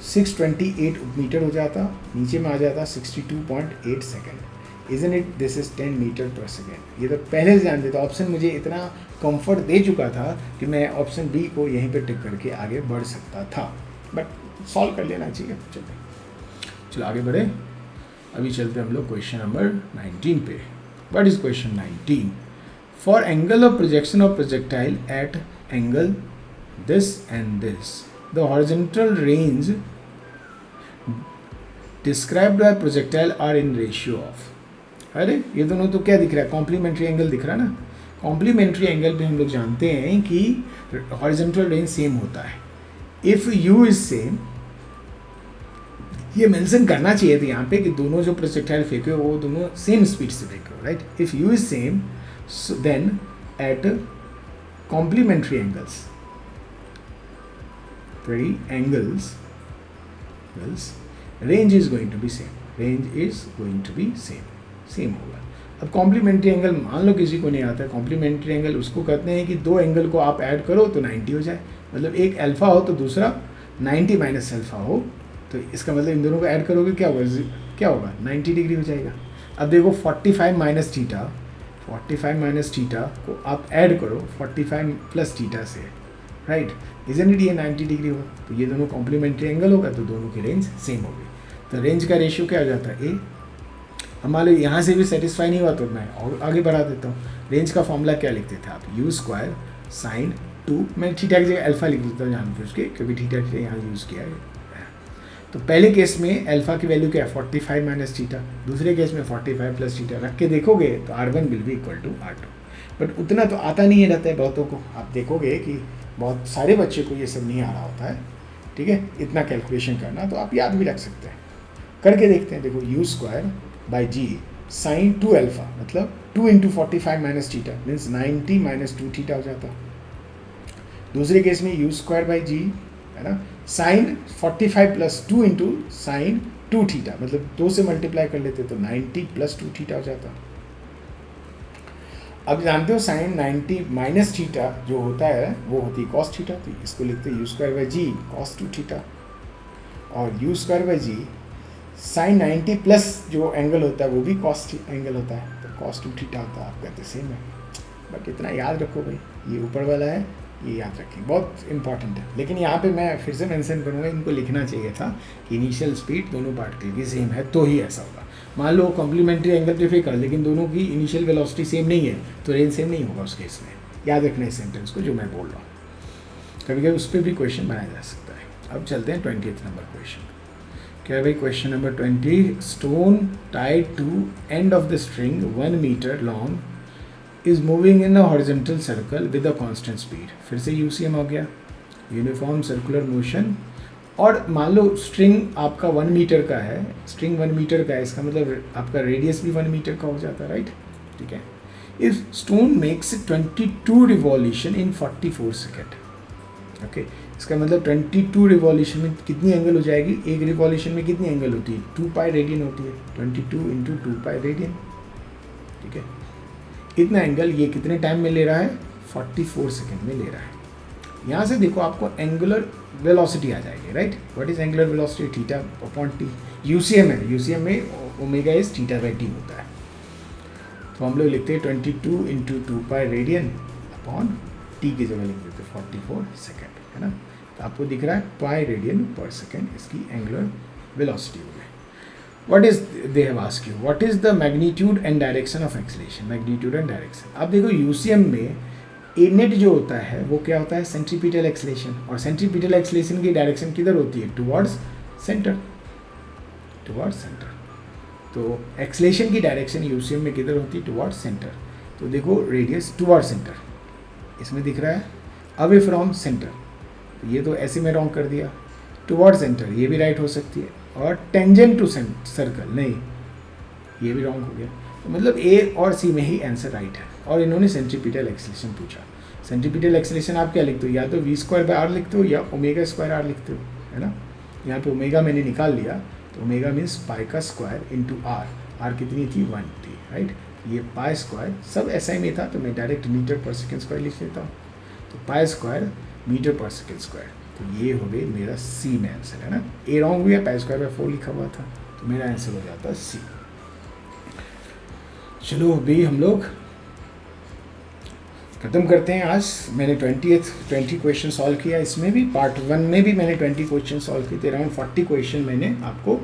628 मीटर हो जाता, नीचे में आ जाता 62.8 second. Isn't it? This is 10 metre पर सेकेंड। ये तो पहले से जान देता, ऑप्शन मुझे इतना कंफर्ट दे चुका था कि मैं ऑप्शन बी को यहीं पे टिक करके आगे बढ़ सकता था, बट सॉल्व कर लेना चाहिए। चलो आगे बढ़े। अभी चलते हम लोग क्वेश्चन नंबर 19 पे। What is question 19? For angle of projection of projectile at angle this and this, the horizontal range described by projectile are in ratio of, अरे ये दोनों तो क्या दिख रहा है, कॉम्प्लीमेंट्री एंगल दिख रहा है ना। कॉम्प्लीमेंट्री एंगल पे हम लोग जानते हैं कि हॉरिजॉन्टल रेंज सेम होता है। इफ़ यू इज सेम, ये मेंशन करना चाहिए था यहाँ पे कि दोनों जो प्रोजेक्टाइल फेंके वो दोनों सेम स्पीड से फेंके, right. If u is same then at complementary angles range is going to be same, range is going to be same होगा। अब कॉम्प्लीमेंट्री एंगल मान लो किसी को नहीं आता है, कॉम्प्लीमेंट्री एंगल उसको कहते हैं कि दो एंगल को आप ऐड करो तो 90 हो जाए, मतलब एक अल्फा हो तो दूसरा 90 माइनस अल्फा हो, तो इसका मतलब इन दोनों को ऐड करोगे क्या होगा 90 डिग्री हो जाएगा। अब देखो 45 माइनस थीटा को आप ऐड करो 45 प्लस थीटा से, राइट, इजंट इट, ये 90 डिग्री होगा। तो ये दोनों कॉम्प्लीमेंट्री एंगल होगा तो दोनों की रेंज सेम होगी। तो रेंज का रेशियो क्या हो जाता है, ए। अब मान लो यहाँ से भी सेटिस्फाई नहीं हुआ तो मैं और आगे बढ़ा देता हूँ। रेंज का फॉर्मूला क्या लिखते थे आप, यू स्क्वायर साइन 2, मैं थीटा की जगह अल्फा लिख देता हूँ जान के उसके, क्योंकि थीटा यहाँ यूज़ किया है। तो पहले केस में अल्फा की वैल्यू क्या है 45 माइनस थीटा, दूसरे केस में 45 प्लस थीटा रख के देखोगे तो R1 will be equal to R2। But उतना तो आता नहीं है रहता है बहुतों को, आप देखोगे कि बहुत सारे बच्चे को ये सब नहीं आ रहा होता है, ठीक है, इतना कैलकुलेशन करना, तो आप याद भी रख सकते हैं, करके देखते हैं। देखो u square by g sine 2 alpha, मतलब 2 into 45 minus theta means 90 minus 2 theta हो जाता। दूसरे केस में यू स्क्वायर बाई जी है ना, sine 45 plus 2 into sine 2 theta, मतलब 2 से मल्टीप्लाई कर लेते तो 90 प्लस 2 थीटा हो जाता। अब जानते हो साइन 90 माइनस थीटा जो होता है वो होती है कॉस थीटा, तो इसको लिखते हैं u square by g cos 2 theta, और u square by g sine 90 plus जो एंगल होता है वो भी कॉस एंगल होता है, तो कॉस 2 थीटा होता है। आप कहते सेम है, बट इतना याद रखो भाई, ये ऊपर वाला है, ये याद रखें, बहुत इंपॉर्टेंट है। लेकिन यहाँ पे मैं फिर से मेंशन करूँगा, इनको लिखना चाहिए था कि इनिशियल स्पीड दोनों पार्टिकल की सेम है तो ही ऐसा होगा। मान लो कॉम्प्लीमेंट्री एंगल पे फेंका लेकिन दोनों की इनिशियल वेलोसिटी सेम नहीं है तो रेंज सेम नहीं होगा उस केस में। याद रखना इस सेंटेंस को जो मैं बोल रहा हूँ, कभी कभी उस पर भी क्वेश्चन बनाया जा सकता है। अब चलते हैं 20th नंबर क्वेश्चन। क्या भाई question number 20, stone tied to end of the string 1 metre long is moving in a horizontal circle with a constant speed. फिर से यूसीएम हो गया, यूनिफॉर्म सर्कुलर मोशन। और मान लो स्ट्रिंग आपका 1 मीटर का है, स्ट्रिंग 1 मीटर का है, इसका मतलब आपका रेडियस भी 1 मीटर का हो जाता है, राइट, ठीक है। If stone makes 22 revolution in 44 second, okay, इसका मतलब 22 रिवॉल्यूशन में कितनी एंगल हो जाएगी, एक रिवॉल्यूशन में कितनी एंगल होती है 2 पाई रेडियन होती है, 22 इंटू 2 पाई रेडियन, ठीक है। इतना एंगल ये कितने टाइम में ले रहा है 44 सेकेंड में ले रहा है। यहाँ से देखो आपको एंगुलर वेलोसिटी आ जाएगी, right. What is angular velocity, theta upon T, UCM है, यूसीएम में omega is theta by T होता है। तो हम लोग लिखते हैं 22 into 2 pi radian upon T की जगह लिख देते 44 सेकेंड, है ना। तो आपको दिख रहा है पाई रेडियन पर सेकेंड इसकी एंगुलर वेलोसिटी हो गई। What is they have asked you, what is the magnitude and direction of acceleration, magnitude and direction. अब देखो यूसीएम में ए नेट जो होता है वो क्या होता है सेंट्रीपिटल एक्सीलरेशन, और सेंट्रीपिटल एक्सीलरेशन की डायरेक्शन किधर होती है टुवर्ड्स सेंटर, टुवर्ड्स सेंटर। तो एक्सीलरेशन की डायरेक्शन यूसीएम में किधर होती है टुवर्ड्स सेंटर। तो देखो रेडियस टुवर्ड्स सेंटर इसमें दिख रहा है, अवे फ्रॉम सेंटर, तो ये तो ऐसे में रॉन्ग कर दिया, टुवर्ड्स सेंटर ये भी राइट हो सकती है, और टेंजेंट टू सर्कल नहीं, ये भी रॉन्ग हो गया। तो मतलब ए और सी में ही आंसर राइट है। और इन्होंने सेंट्रीपिटल एक्सीलरेशन पूछा, सेंट्रीपिटल एक्सीलरेशन आप क्या लिखते हो, या तो वी स्क्वायर बाय आर लिखते हो या ओमेगा स्क्वायर आर लिखते हो, है ना। यहाँ पे ओमेगा मैंने निकाल लिया, तो ओमेगा मीन्स पाई का स्क्वायर इंटू आर, आर कितनी थी 1 थी, राइट। ये पाई स्क्वायर सब ऐसा में था तो मैं डायरेक्ट मीटर पर सेकेंड स्क्वायर लिख लेता हूँ, तो पाई स्क्वायर मीटर पर सेकेंड स्क्वायर, तो ये हो गई मेरा सी में आंसर, है ना। ए रॉन्ग हुआ, पाई स्क्वायर बाय 4 लिखा हुआ था, तो मेरा आंसर हो जाता सी। चलो अभी हम लोग खत्म करते हैं। आज मैंने 20 क्वेश्चन सॉल्व किया, इसमें भी पार्ट 1 में भी मैंने 20 क्वेश्चन सॉल्व किए थे, अराउंड 40 क्वेश्चन मैंने आपको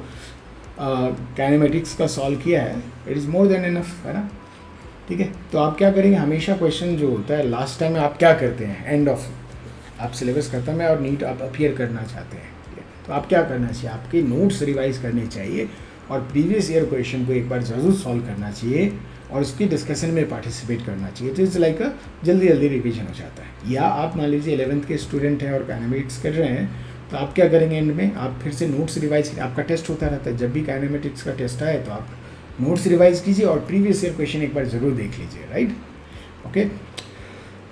काइनेमेटिक्स का सॉल्व किया है। It is more than enough, है ना, ठीक है। तो आप क्या करेंगे, हमेशा क्वेश्चन जो होता है लास्ट टाइम आप क्या करते हैं, एंड ऑफ आप सिलेबस ख़त्म है और नीट आप अपीयर करना चाहते हैं, तो आप क्या करना चाहिए, आपके नोट्स रिवाइज करने चाहिए और प्रीवियस ईयर क्वेश्चन को एक बार ज़रूर सॉल्व करना चाहिए और उसकी डिस्कशन में पार्टिसिपेट करना चाहिए। तो इट्स लाइक अ जल्दी जल्दी रिवीजन हो जाता है। या आप मान लीजिए 11th के स्टूडेंट हैं और काइनेमेटिक्स कर रहे हैं, तो आप क्या करेंगे, एंड में आप फिर से नोट्स रिवाइज, आपका टेस्ट होता रहता है, जब भी काइनेमेटिक्स का टेस्ट आए तो आप नोट्स रिवाइज कीजिए और प्रीवियस ईयर क्वेश्चन एक बार ज़रूर देख लीजिए, राइट। ओके,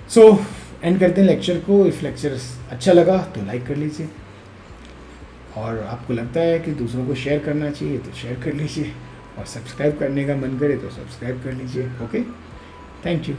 सो एंड करते हैं लेक्चर को। इफ़ लेक्चर अच्छा लगा तो लाइक कर लीजिए और आपको लगता है कि दूसरों को शेयर करना चाहिए तो शेयर कर लीजिए और सब्सक्राइब करने का मन करे तो सब्सक्राइब कर लीजिए। Okay, thank you.